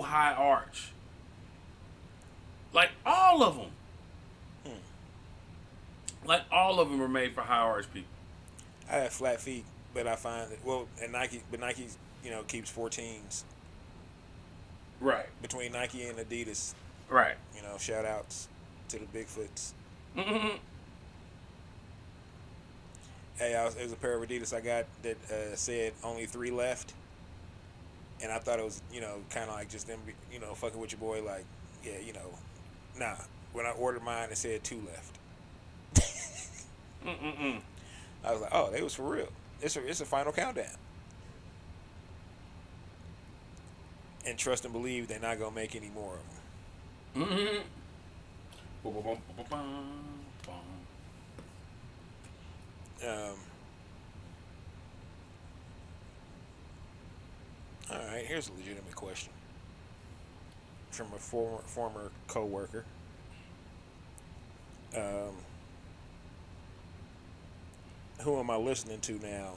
high arch. Like all of them. Like all of them are made for high arch people. I have flat feet, but I find that Nike keeps 14s Right. between Nike and Adidas. Right. Shout outs to the Bigfoots. Mm-hmm. Hey, it was a pair of Adidas I got that said only 3 left, and I thought it was kind of like just them fucking with your boy, like, yeah, nah. When I ordered mine, it said 2 left. I was like, oh, they was for real. It's a final countdown. And trust and believe they're not gonna make any more of them. Mm-hmm. All right, here's a legitimate question from a former coworker. Who am I listening to now?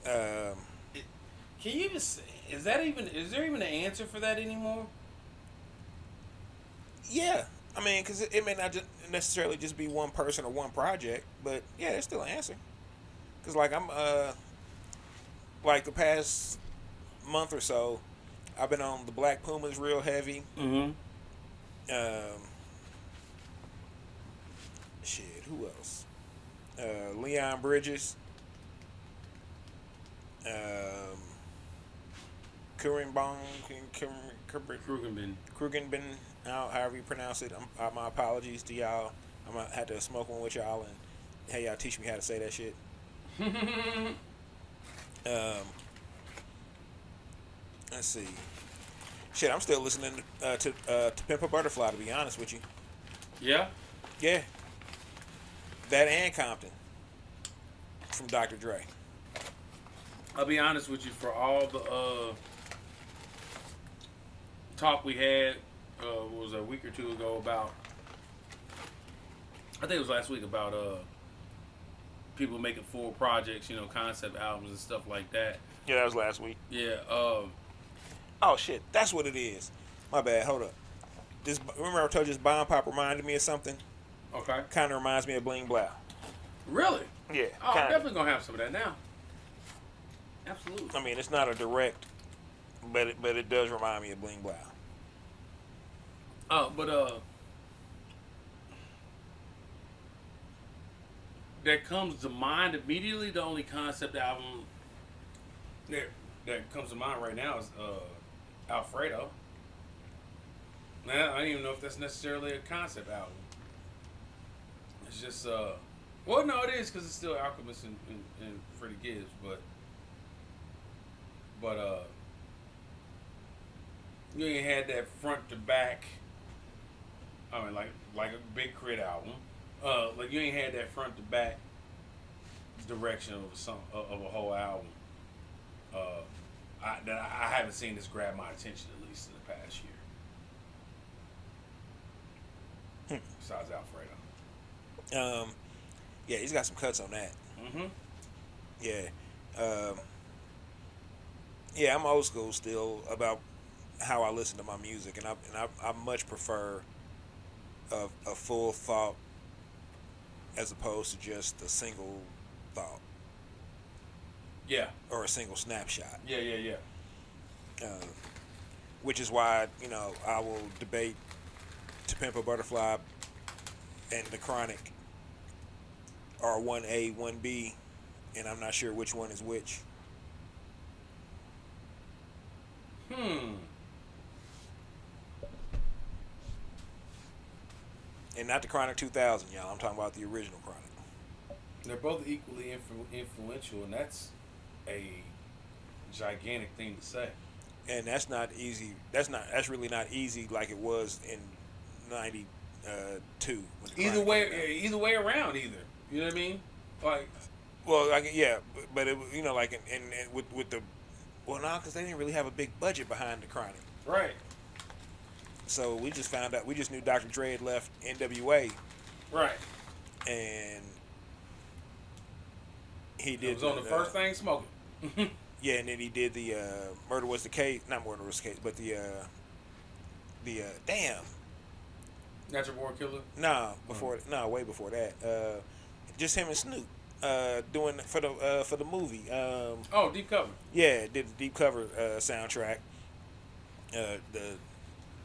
Can you just Is there even an answer for that anymore? Yeah, I mean, because it may not just necessarily just be one person or one project, but yeah, there's still an answer. Because like I'm like the past month or so, I've been on the Black Pumas real heavy. Mm-hmm. Um, shit, who else? Leon Bridges. Um, Kurinbong, Krugenben. Krugenben, however you pronounce it. My apologies to y'all. I'm gonna have to smoke one with y'all and hey, y'all teach me how to say that shit. Let's see. Shit, I'm still listening to Pimp a Butterfly, to be honest with you. Yeah. Yeah. That and Compton from Dr. Dre. I'll be honest with you. For all the talk we had, what was it, a week or two ago about, I think it was last week, about people making full projects, concept albums and stuff like that. Yeah, that was last week. Yeah. Oh shit, that's what it is. My bad. Hold up. Remember I told you this Bomb Pop reminded me of something? Okay. Kind of reminds me of Bling Blau. Really? Yeah. Oh, I'm kinda. definitely gonna have some of that now. Absolutely. I mean, it's not a direct, but it does remind me of Bling Blau. But that comes to mind immediately. The only concept album that comes to mind right now is Alfredo. Now, I don't even know if that's necessarily a concept album. It's just well, no, it is, because it's still Alchemist and Freddie Gibbs, but you ain't had that front to back. I mean, like a Big Crit album. Like you ain't had that front to back direction of a whole album. I haven't seen this grab my attention, at least in the past year. Besides Alfredo. Yeah, he's got some cuts on that. Mm-hmm. Yeah. Yeah, I'm old school still about how I listen to my music, and I much prefer a full thought as opposed to just a single thought. Yeah. Or a single snapshot. Yeah. Which is why, I will debate To Pimp a Butterfly and The Chronic are 1A, 1B, and I'm not sure which one is which. And not the Chronic 2000, y'all. I'm talking about the original Chronic. They're both equally influential, and that's a gigantic thing to say. And that's not easy. That's really not easy like it was in '92. Either way around, either. You know what I mean? Like, well, like yeah, but it, like in with the, well, no, because they didn't really have a big budget behind the Chronic. Right. So we just found out. We just knew Dr. Dre had left NWA. Right. And he did. It was on the first thing smoking. Yeah, and then he did the Murder Was the Case. Not Murder Was the Case, but the damn. Natural Born Killer. No, way before that. Just him and Snoop doing for the movie. Deep Cover. Yeah, did the Deep Cover soundtrack.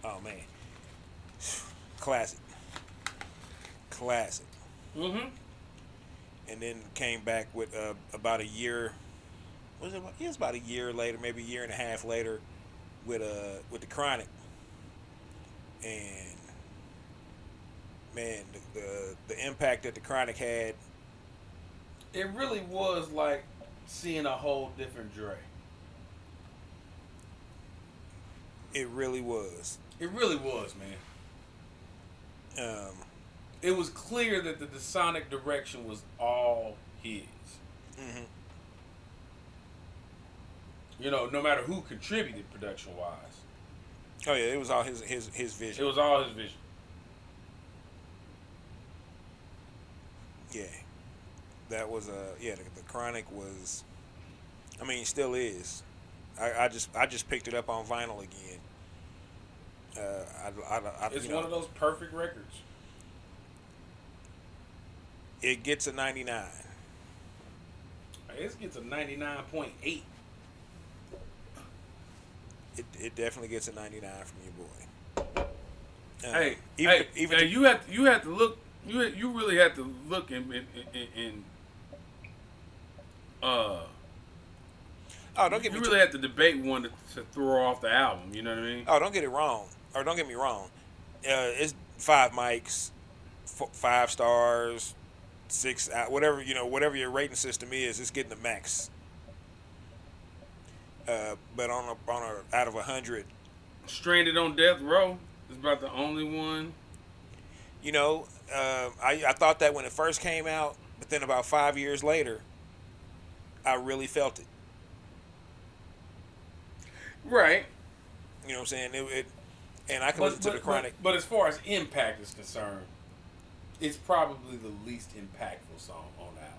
Oh man, classic. Mm-hmm. And then came back with about a year. Was it? It was about a year later, maybe a year and a half later, with the Chronic. And man, the impact that the Chronic had. It really was like seeing a whole different Dre. It really was. It really was, man. It was clear that the sonic direction was all his. Mm-hmm. No matter who contributed production wise. Oh yeah, it was all his vision. It was all his vision. Yeah, that was the Chronic was. I mean, still is. I just picked it up on vinyl again. It's one of those perfect records. It gets a 99. It gets a 99.8. It definitely gets a 99 from your boy. Even you have to look. You really have to look and oh, don't get me. You really have to debate one to throw off the album. You know what I mean? Oh, don't get it wrong, or don't get me wrong. It's 5 mics, 5 stars, 6 whatever whatever your rating system is. It's getting the max. But on a out of 100, Stranded on Death Row is about the only one. I thought that when it first came out, but then about 5 years later, I really felt it. Right. You know what I'm saying? And I can listen to the Chronic. But as far as impact is concerned, it's probably the least impactful song on the album.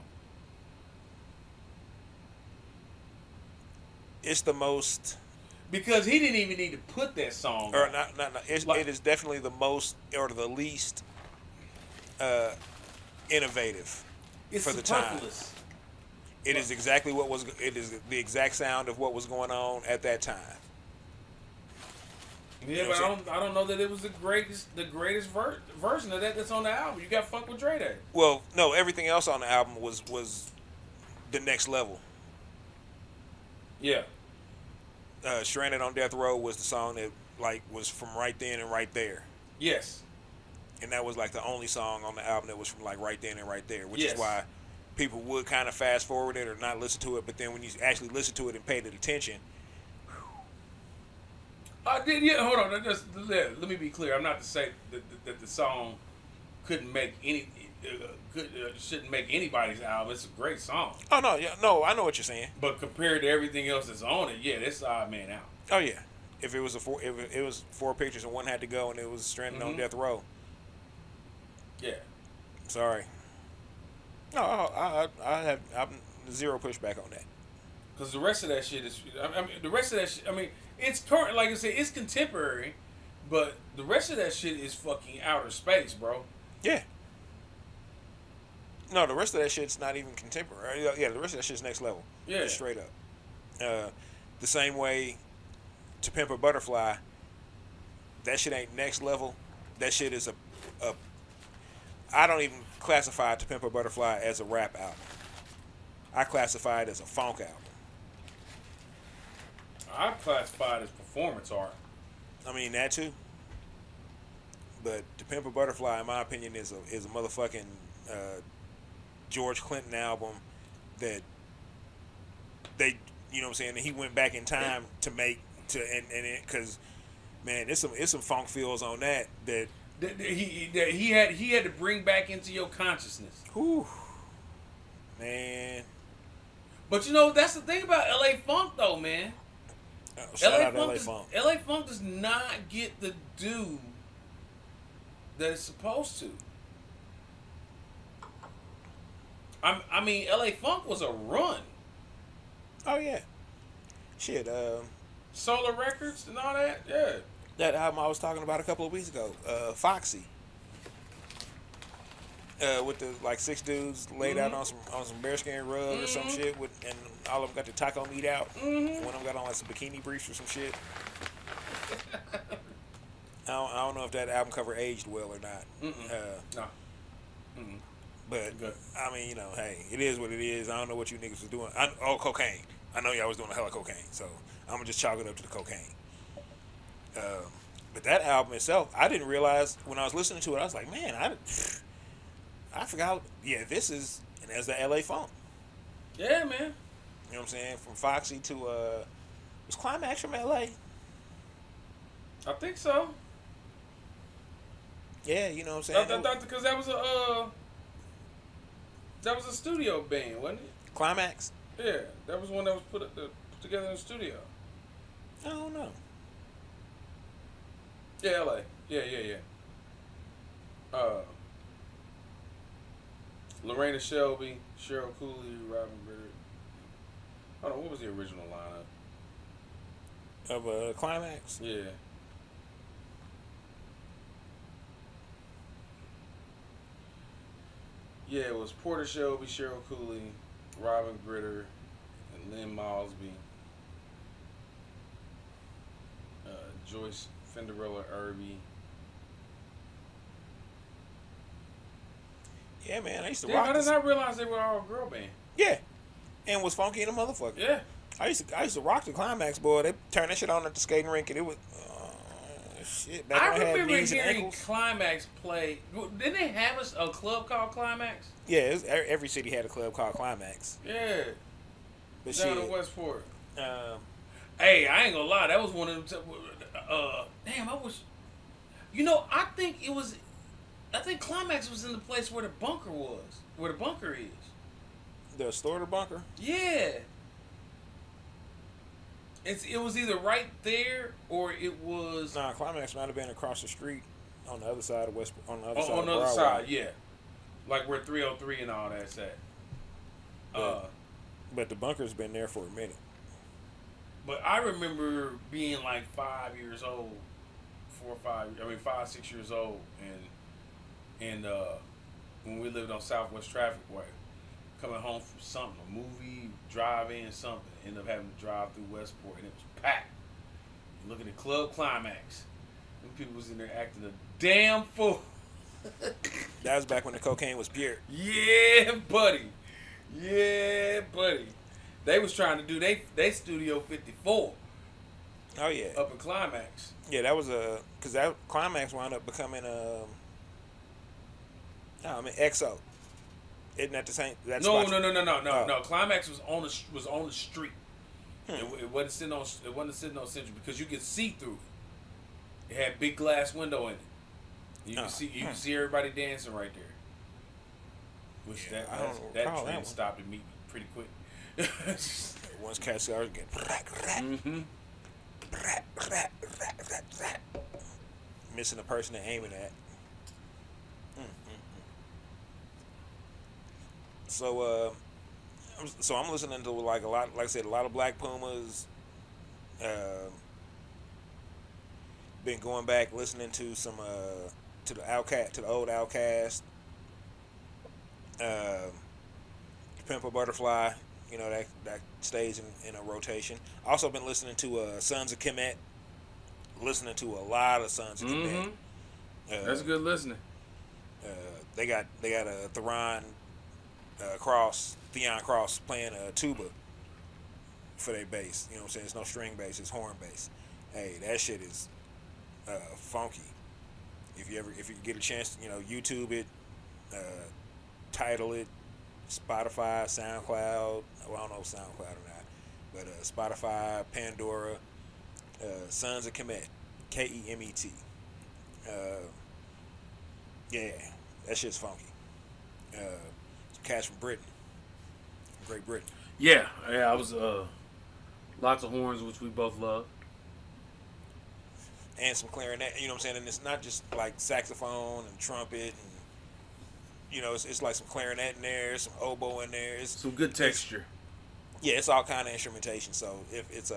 It's the most, because he didn't even need to put that song. or on. not. It is definitely the most or the least innovative It's for the time. superfluous. It is exactly what was. It is the exact sound of what was going on at that time. Yeah, but I don't know that it was the greatest version of that that's on the album. You got Fuck with Dre there. Well, no, everything else on the album was the next level. Yeah. Stranded on Death Row was the song that was from right then and right there. Yes. And that was the only song on the album that was from right then and right there, which Yes. is why people would kind of fast forward it or not listen to it. But then when you actually listen to it and paid it attention, hold on. Let me be clear. I'm not to say that the song couldn't make shouldn't make anybody's album. It's a great song. oh no, yeah, no, I know what you're saying. But compared to everything else that's on it, yeah, this odd man out. Oh yeah, if it was if it was 4 pictures and one had to go and it was Stranded on Death Row. Yeah. Sorry. No, I'm zero pushback on that. Because the rest of that shit is, it's current. Like I said, it's contemporary, but the rest of that shit is fucking outer space, bro. Yeah. No, the rest of that shit's not even contemporary. Yeah, the rest of that shit's next level. Yeah. Just straight up. The same way To Pimp a Butterfly, that shit ain't next level. That shit is a I don't even classify To Pimp a Butterfly as a rap album. I classify it as a funk album. I classify it as performance art. I mean, that too. But To Pimp a Butterfly, in my opinion, is a motherfucking George Clinton album that they, you know what I'm saying, and he went back in time to make because man, it's some funk feels on that he had to bring back into your consciousness. Whew, man. But that's the thing about LA Funk though, man. Shout out LA Funk. LA Funk does not get the due that it's supposed to. I mean, LA Funk was a run. Oh yeah, shit. Solar Records and all that. Yeah. That album I was talking about a couple of weeks ago, Foxy. With the 6 dudes laid out on some bearskin rug or some shit and all of them got the taco meat out. One of them got on some bikini briefs or some shit. I don't know if that album cover aged well or not. No. But Good. I mean, hey, it is what it is. I don't know what you niggas was doing. Cocaine. I know y'all was doing a hell of cocaine, so I'm gonna just chalk it up to the cocaine. But that album itself, I didn't realize when I was listening to it. I was like, man, I forgot. Yeah, this is, and there's the LA Funk. Yeah, man. You know what I'm saying? From Foxy to was Climax from LA? I think so. Yeah, you know what I'm saying. Because that was a studio band, wasn't it? Climax. Yeah, that was one that was put together in the studio. I don't know. Yeah, LA. Yeah. Lorena Shelby, Cheryl Cooley, Robin Bird. Hold on, what was the original lineup? of Climax. Yeah. Yeah, it was Porter Shelby, Cheryl Cooley, Robin Gritter, and Lynn Mosby, Joyce Fenderella Irby. Yeah, man, I used to Damn, rock. I did This. not realize they were all a girl band. Yeah, and was funky in a motherfucker. Yeah. I used to rock the Climax, boy. They turned that shit on at the skating rink, and it was shit. Back I when had remember knees and hearing ankles. Climax play. Didn't they have a club called Climax? Yeah, every city had a club called Climax. Yeah. But Down shit, in Westport. um, Hey, I ain't gonna lie. That was one of them. Damn, I was. You know, I think Climax was in the place where the bunker was. Where the bunker is. the Storter Bunker. Yeah. It was either right there or it was Nah, Climax might have been across the street on the other side of West. On the other side. on of the other Broadway. side. Yeah. Like where 303 and all that's at. But the bunker's been there for a minute. But I remember being like 5 years old, 5, 6 years old, and when we lived on Southwest Traffic Way, coming home from something, a movie, drive-in, something, ended up having to drive through Westport, and it was packed. You look at the Club Climax, them people was in there acting a damn fool. That was back when the cocaine was pure. Yeah, buddy. Yeah, buddy. They was trying to do they Studio 54 Oh yeah, up in Climax. yeah. That was because that Climax wound up becoming XO. Isn't that the same? That's No. Oh. No. Climax was on the street. It wasn't sitting on Central because you could see through it. It had big glass window in it. You can see everybody dancing right there. Which Yeah, I don't recall that that train one. stopped immediately pretty quick. Once cats started getting Mm-hmm. missing the person they're aiming at. So I'm listening to like a lot, like I said, a lot of Black Pumas. Been going back listening to some to the old Outkast, Pimple Butterfly. You know that stays in a rotation. Also been listening to Sons of Kemet. Listening to a lot of Sons of Kemet. That's good listening. They got a Theron Theon Cross playing a tuba for their bass. You know what I'm saying? It's no string bass, it's horn bass. Hey, that shit is funky. If you get a chance, YouTube it, title it, Spotify, SoundCloud. Well, I don't know if SoundCloud or not, but Spotify, Pandora, Sons of Kemet, Kemet. Yeah, that shit's funky. Some cats from Britain, Great Britain. Yeah. I was lots of horns, which we both love. And some clarinet, you know what I'm saying? And it's not just like saxophone and trumpet and it's like some clarinet in there, some oboe in there. It's Some good texture. it's all kind of instrumentation. So if it's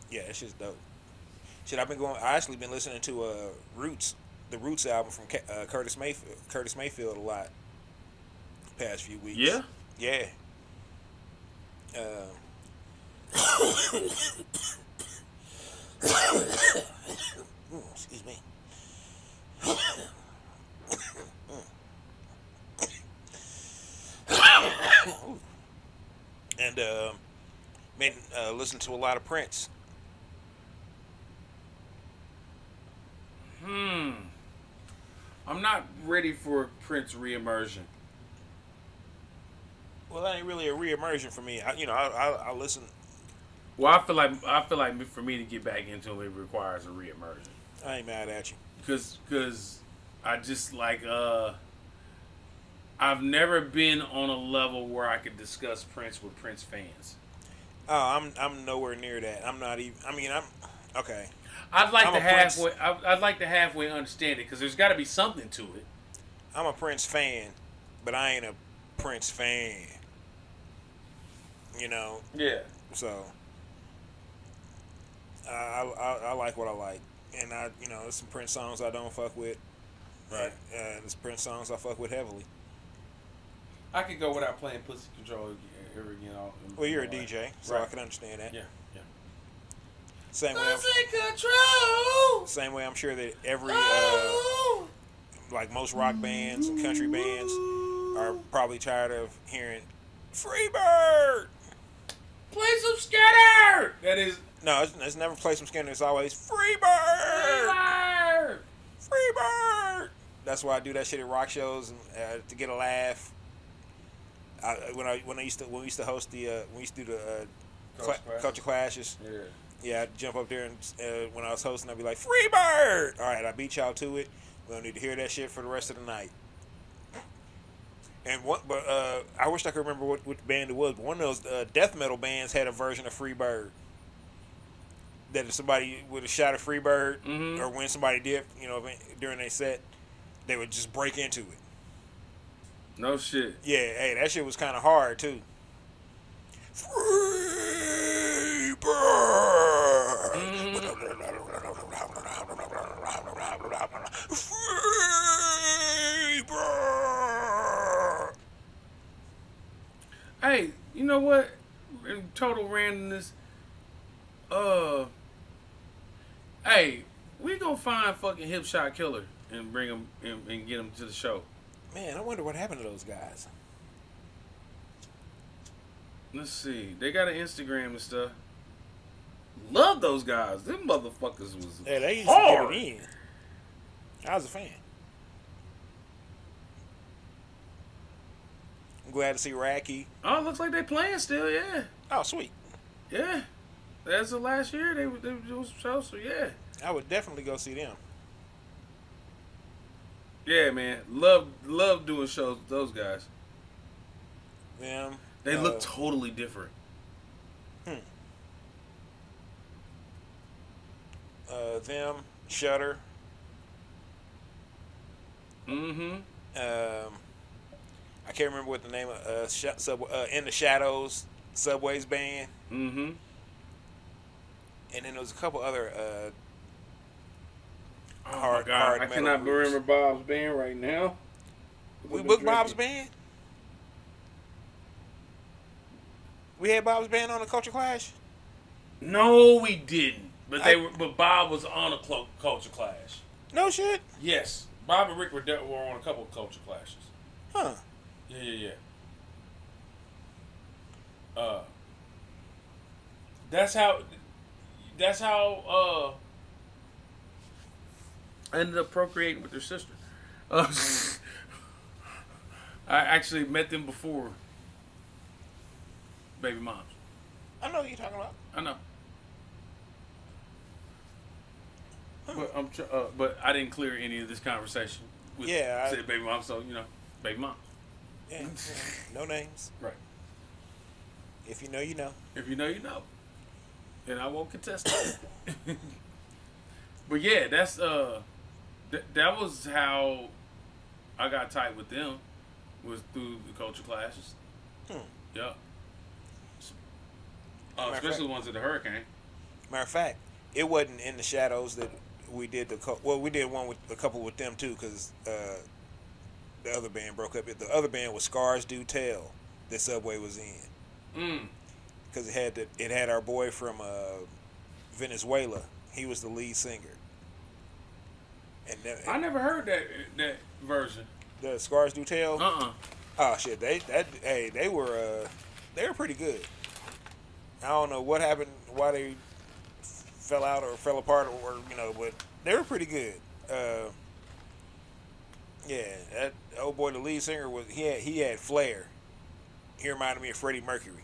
it's just dope. Shit, I actually been listening to Roots, the Roots album from Curtis Mayfield a lot the past few weeks. Yeah? Yeah. Excuse me. And been listening to a lot of Prince. I'm not ready for Prince reimmersion. Well, that ain't really a reimmersion for me. I listen. Well, I feel like for me to get back into him, it requires a reimmersion. I ain't mad at you. Because I just like I've never been on a level where I could discuss Prince with Prince fans. Oh, I'm nowhere near that. I'm not even. I mean, I'm okay. I'd like I'm to a Prince- halfway. I'd like to halfway understand it because there's got to be something to it. I'm a Prince fan, but I ain't a Prince fan. Yeah. So I like what I like, and there's some Prince songs I don't fuck with. Right. There's Prince songs I fuck with heavily. I could go without playing Pussy Control ever again. Well, you're a DJ, so I Right. can understand that. Yeah. Same way, Pussy Control. same way. I'm sure that every Oh. like most rock bands and country bands are probably tired of hearing "Freebird." Play some Scatter. That is No, it's never play some Skinner. It's always "Freebird." Freebird. Freebird. That's why I do that shit at rock shows to get a laugh. When we used to host when we used to do the culture clashes. Yeah, I'd jump up there and when I was hosting, I'd be like, "Freebird." All right, I beat y'all to it. We don't need to hear that shit for the rest of the night. And I wish I could remember what band it was. But one of those death metal bands had a version of "Freebird." That if somebody would have shot a Freebird, or when somebody did, during their set, they would just break into it. No shit. Yeah, hey, that shit was kind of hard too. Hey, you know what? In total randomness, hey, we gonna find fucking Hip Shot Killer and bring him and get him to the show. Man, I wonder what happened to those guys. Let's see. They got an Instagram and stuff. Love those guys. Them motherfuckers was Hey, they used hard. to get it in. I was a fan. I'm glad to see Racky. Oh, looks like they playing still. Yeah, Oh, sweet. yeah. As of last year, they were doing some shows. So yeah, I would definitely go see them. yeah, man. Love doing shows with those guys. Them. They look totally different. Them. Shutter. Mm-hmm. I can't remember what the name of In the Shadows Subways band. Mm-hmm. And then there was a couple other Oh hard my God, I metal cannot groups. remember Bob's band right now. We booked Bob's band. We had Bob's band on the Culture Clash. No, we didn't. But I- But Bob was on a Culture Clash. No shit. Yes, Bob and Rick were on a couple of Culture Clashes. Huh. Yeah. That's how I ended up procreating with their sister. I actually met them before baby moms. I know what you're talking about. I know. But I didn't clear any of this conversation with said baby mom, so baby mom. Yeah. No names. Right. If you know, you know. If you know, you know. And I won't contest it. But yeah, that's that was how I got tight with them, was through the culture clashes. Yeah. Especially the ones at the Hurricane. Matter of fact, it wasn't In the Shadows that we did we did one with a couple with them too, because the other band broke up. The other band was Scars Do Tell that Subway was in. Because it had our boy from Venezuela. He was the lead singer. And I never heard that version. The Scars Do Tell. Oh shit, they were pretty good. I don't know what happened, why they fell out or fell apart, or but they were pretty good. Yeah, that old boy, the lead singer, he had flair. He reminded me of Freddie Mercury.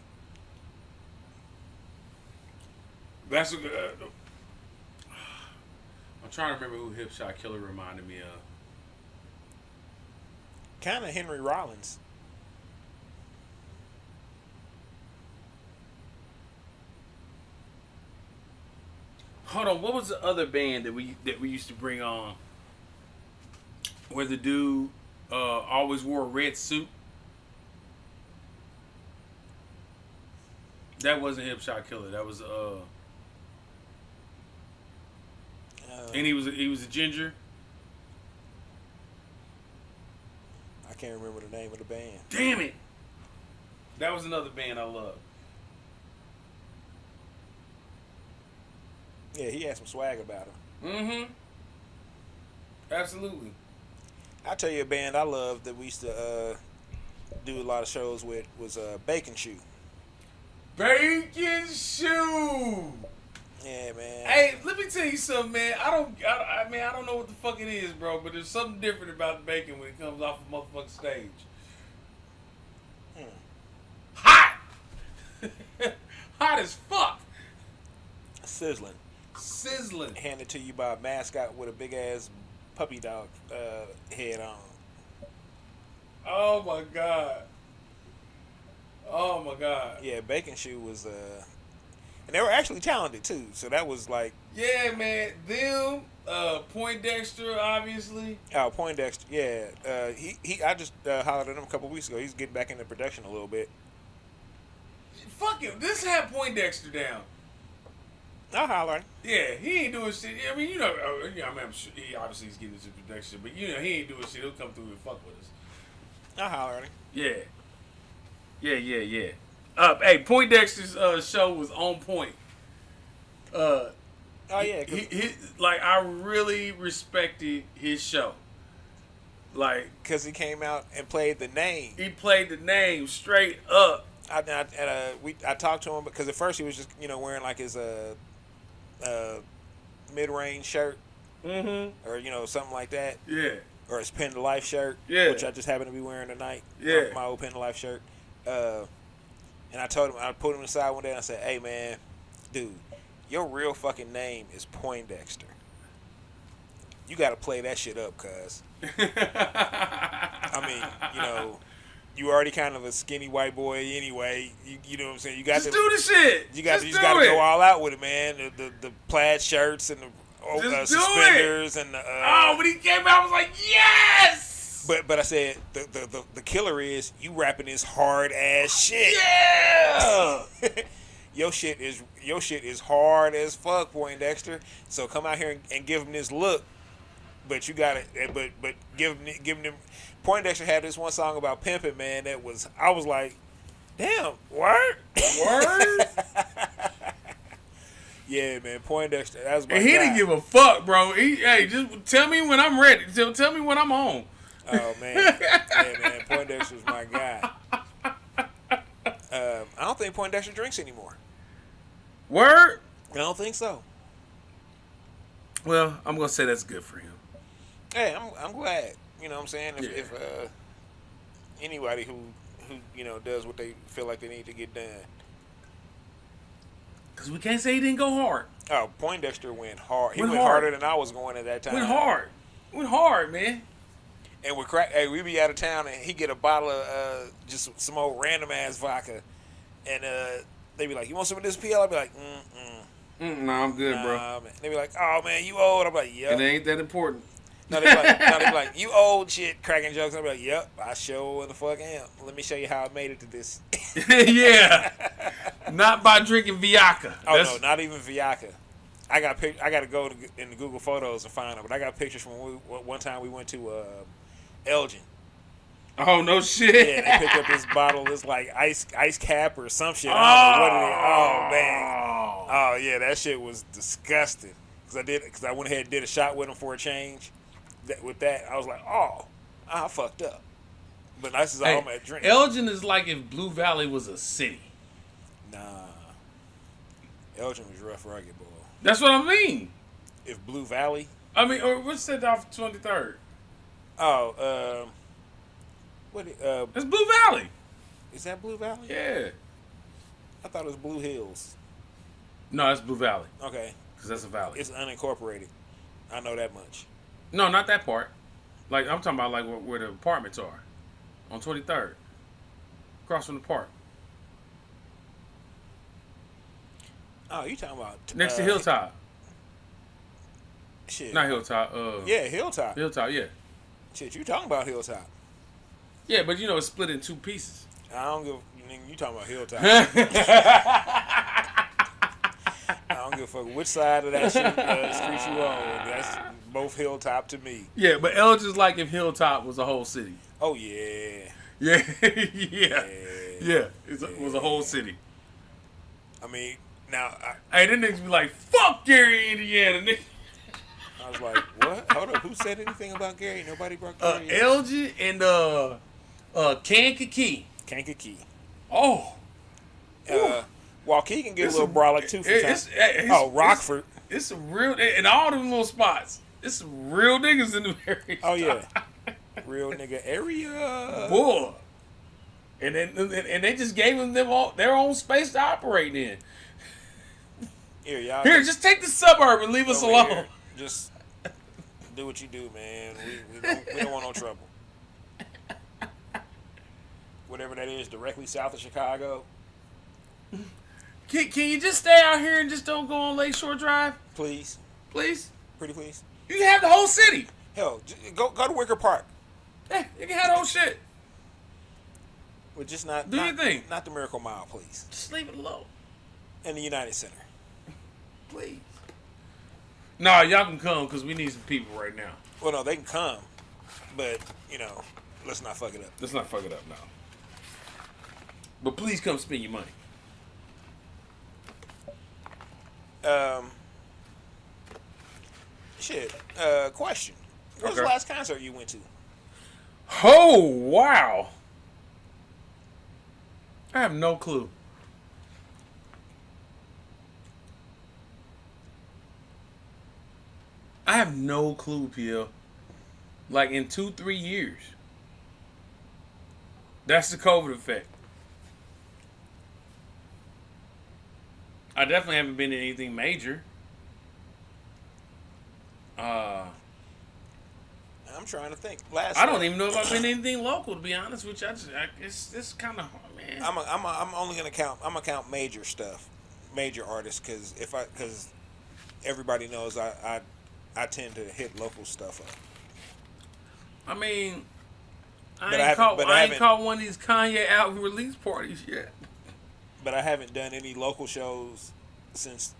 That's a good. I'm trying to remember who Hip Shot Killer reminded me of. Kind of Henry Rollins. Hold on, what was the other band that we used to bring on? Where the dude always wore a red suit. That wasn't Hip Shot Killer. That was And he was a ginger. I can't remember the name of the band. Damn it! That was another band I love. Yeah, he had some swag about him. Mm-hmm. Absolutely. I'll tell you a band I love that we used to do a lot of shows with was Bacon Shoe. Bacon Shoe. Yeah, man. Hey, let me tell you something, man. I don't know what the fuck it is, bro, but there's something different about bacon when it comes off a motherfucking stage. Hot! Hot as fuck. Sizzling. Sizzling. Handed to you by a mascot with a big ass puppy dog head on. Oh my god. Oh my god. Yeah, Bacon Shoe was and they were actually talented too. So that was like, Yeah, man. Them, Poindexter, obviously. oh, Poindexter. Yeah, I just hollered at him a couple weeks ago. He's getting back into production a little bit. Fuck him. This had Poindexter down. I'll holler at him. Yeah, he ain't doing shit. I mean, you know, I'm sure he obviously he's getting into production, but you know, he ain't doing shit. He'll come through and fuck with us. I'll holler at him. Yeah. Hey, Poindexter's show was on point. Oh yeah, He like I really respected his show. Like because he came out and played the name. he played the name straight up. I talked to him because at first he was just wearing like his mid-range shirt or something like that, Yeah. or his Pin to Life shirt, Yeah. which I just happen to be wearing tonight. Yeah. My old Pin to Life shirt. And I told him, I pulled him aside one day and I said, "Hey man, dude, your real fucking name is Poindexter. You got to play that shit up, cuz." I mean, you already kind of a skinny white boy anyway. You know what I'm saying? You got Just to do the shit. You got Just to do it. go all out with it, man. The plaid shirts and the Just do suspenders and the. Oh, when he came out, I was like, yes. But I said the killer is you rapping this hard ass shit. Yeah. Your shit is hard as fuck, Poindexter. So come out here and give him this look. But you got it. But giving them. Poindexter had this one song about pimping, man. I was like, damn, word. Yeah, man, Poindexter. That was my And he guy. didn't give a fuck, bro. Hey, just tell me when I'm ready. Tell me when I'm on. Oh man, yeah, man, Poindexter was my guy. I don't think Poindexter drinks anymore. Word. I don't think so. Well, I'm gonna say that's good for him. Hey, I'm glad. You know what I'm saying? If Yeah. anybody who does what they feel like they need to get done. Cause we can't say he didn't go hard. Oh, Poindexter went hard. He Went went hard. harder than I was going at that time. Went hard, man. And with crack, hey, we be out of town and he get a bottle of just some old random ass vodka, and they be like, "You want some of this PL?" I be like, No, I'm good, bro. Man. They be like, "Oh man, you old." I'm like, "Yep." It ain't that important. No, they be like, "You old shit," cracking jokes. I be like, "Yep, I sure the fuck am." Let me show you how I made it to this. Yeah. Not by drinking Viaca. Oh no, not even Viaca. I got to go in the Google Photos and find them, but I got pictures from one time we went to Elgin. Oh no shit. Yeah, they picked up this bottle. It's like ice cap or some shit. I don't know what it is. Oh man. Oh yeah, that shit was disgusting. Cause I went ahead and did a shot with him for a change. With that, I was like, I fucked up. But this is all I'm at drinking. Elgin is like if Blue Valley was a city. Nah. Elgin was rough rugged, boy. That's what I mean. If Blue Valley. I mean, or what's that off 23rd? Oh, It's Blue Valley. is that Blue Valley? Yeah. I thought it was Blue Hills. No, that's Blue Valley. Okay. Because that's a valley. It's unincorporated. I know that much. No, not that part. Like, I'm talking about like where the apartments are. On 23rd. Across from the park. Oh, you talking about Next to Hilltop. Shit. Not Hilltop. Yeah, Hilltop. Hilltop, yeah. Shit, you talking about Hilltop? Yeah, but it's split in two pieces. I don't give. You talking about Hilltop? I don't give a fuck which side of that street you on. That's both hilltop to me. Yeah, but Elgin's like if Hilltop was a whole city. Oh yeah. Yeah, yeah. It was a whole city. I mean, now Hey, them niggas be like, fuck Gary, Indiana, nigga. I was like, what? Hold up, who said anything about Gary? Nobody brought Gary up. Elgin and Kankakee. Kankakee. Oh. Waukegan get a little brolic too from time. Rockford. It's some real, and all them little spots. It's some real niggas in the area. Oh yeah, real nigga area. Boy. And they just gave them their own space to operate in. Here, y'all. Here, just take the suburb and leave us over alone. here. Just do what you do, man. We don't want no trouble. Whatever that is, directly south of Chicago. Can you just stay out here and just don't go on Lakeshore Drive? Please. Please? Pretty please. You can have the whole city. Hell, go to Wicker Park. Yeah, you can have the whole shit. But just not. Do your thing. Not the Miracle Mile, please. Just leave it alone. And the United Center. Please. Nah, y'all can come because we need some people right now. Well, no, they can come. But, let's not fuck it up. Let's not fuck it up now. But please come spend your money. Question. What was the last concert you went to? Oh, wow. I have no clue. I have no clue, PL. Like in 2-3 years. That's the COVID effect. I definitely haven't been in anything major. I'm trying to think. I don't even know if I've been in anything local, to be honest with you. It's kind of hard, man. I'm only gonna count. I'm gonna count major stuff, major artists, because everybody knows I tend to hit local stuff up. I mean, I ain't caught one of these Kanye album release parties yet. But I haven't done any local shows since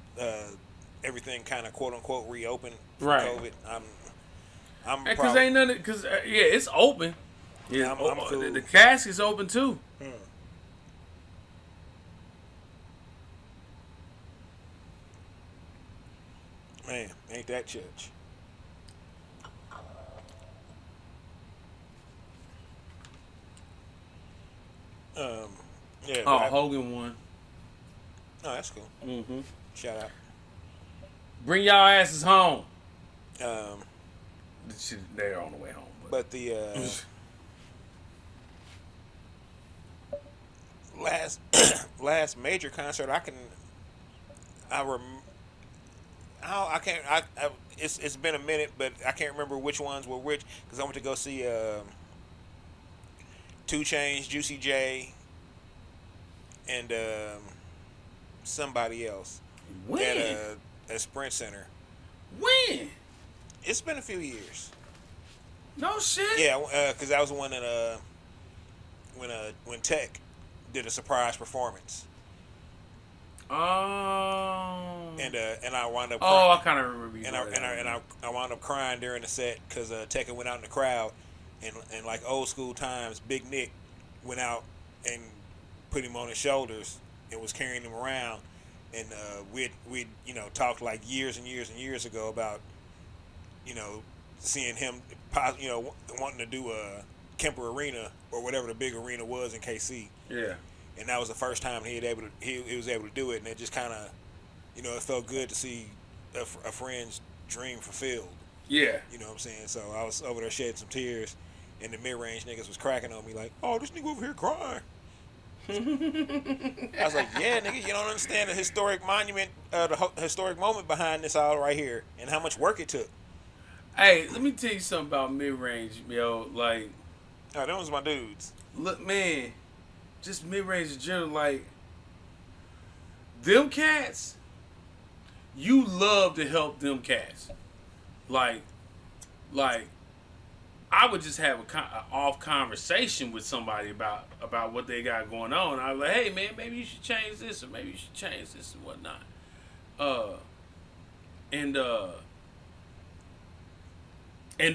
everything kind of quote unquote reopened from COVID. I'm because ain't nothing. Because it's open. Yeah, I'm cool. The casket's open too. Man, ain't that church? Yeah. Hogan won. Oh, that's cool. Mm-hmm. Shout out. Bring y'all asses home. They're on the way home. But the last major concert it's been a minute, but I can't remember which ones were which because I went to go see 2 Chainz, Juicy J, and somebody else at Sprint Center. When? It's been a few years. No shit. Yeah, because that was the one that when Tech did a surprise performance. Oh. And I wound up. I kind of remember you. I wound up crying during the set because Tech went out in the crowd, and like old school times, Big Nick went out and put him on his shoulders and was carrying him around, and we'd talked like years and years and years ago about seeing him wanting to do a Kemper Arena or whatever the big arena was in KC. Yeah. And that was the first time he was able to do it, and it just kind of, it felt good to see a friend's dream fulfilled. Yeah. You know what I'm saying? So I was over there shedding some tears, and the mid-range niggas was cracking on me like, "Oh, this nigga over here crying." I was like, "Yeah, nigga, you don't understand the historic monument, the historic moment behind this all right here, and how much work it took." Hey, let me tell you something about mid-range, yo. Like, oh, them was my dudes. Look, man. Just mid-range in general, like, them cats, you love to help them cats. Like, I would just have a off conversation with somebody about what they got going on. I was like, hey, man, maybe you should change this, or maybe you should change this and whatnot. and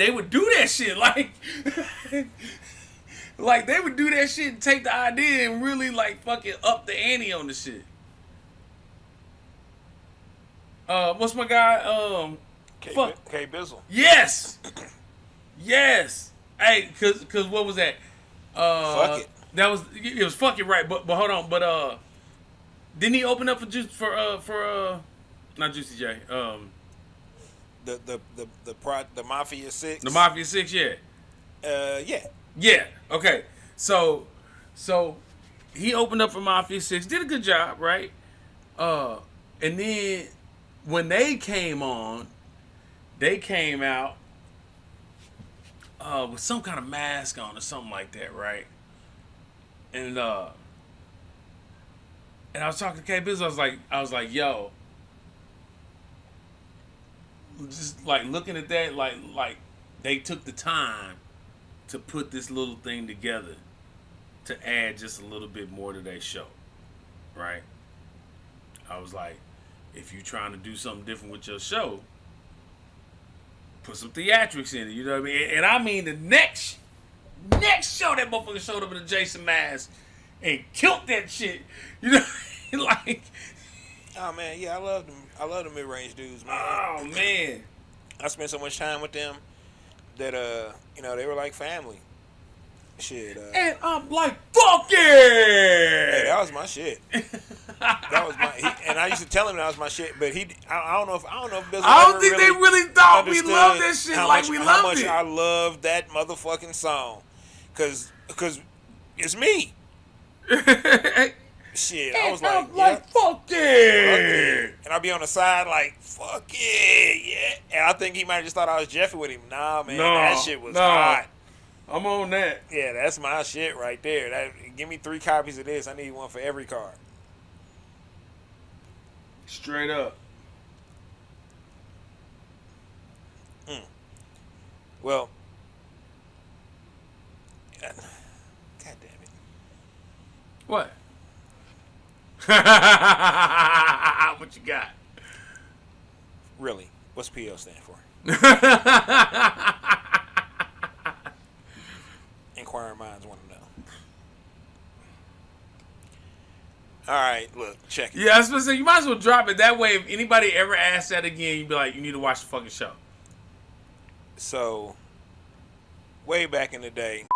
they would do that shit like like they would do that shit and take the idea and really like fucking up the ante on the shit. What's my guy? Fuck. K Bizzle. Yes. Yes. Hey, cause what was that? Fuck it. That was it was fucking right. But hold on. But didn't he open up for not Juicy J? The Mafia 6. The Mafia 6, yeah. Yeah. Yeah. Okay. So he opened up for Mafia 6, did a good job, right? And then when they came on, they came out with some kind of mask on or something like that, right? And I was talking to K Biz, I was like, yo, just like looking at that, like they took the time to put this little thing together to add just a little bit more to their show, right? I was like, if you're trying to do something different with your show, put some theatrics in it, you know what I mean? And I mean the next show that motherfucker showed up in a Jason mask and killed that shit, you know, like. Oh man, yeah, I love them. I love the mid-range dudes, man. Oh man, I spent so much time with them that they were like family. Shit. And I'm like, fuck yeah! Hey, that was my shit. That was and I used to tell him that was my shit, but I don't know if Bizzle I don't ever think really they really thought we understood loved that shit like we how loved much it. I love that motherfucking song, cause it's me. Shit, I was like, fuck yeah! And I'd be on the side like, fuck yeah. And I think he might have just thought I was Jeffy with him. Nah, man, that shit was hot. I'm on that. Yeah, that's my shit right there. Give me 3 copies of this. I need one for every card. Straight up. Well, God damn it. What? What you got? Really? What's PL stand for? Inquiring minds want to know. All right, look, check it. Yeah, I was supposed to say, you might as well drop it. That way, if anybody ever asks that again, you'd be like, you need to watch the fucking show. So, way back in the day,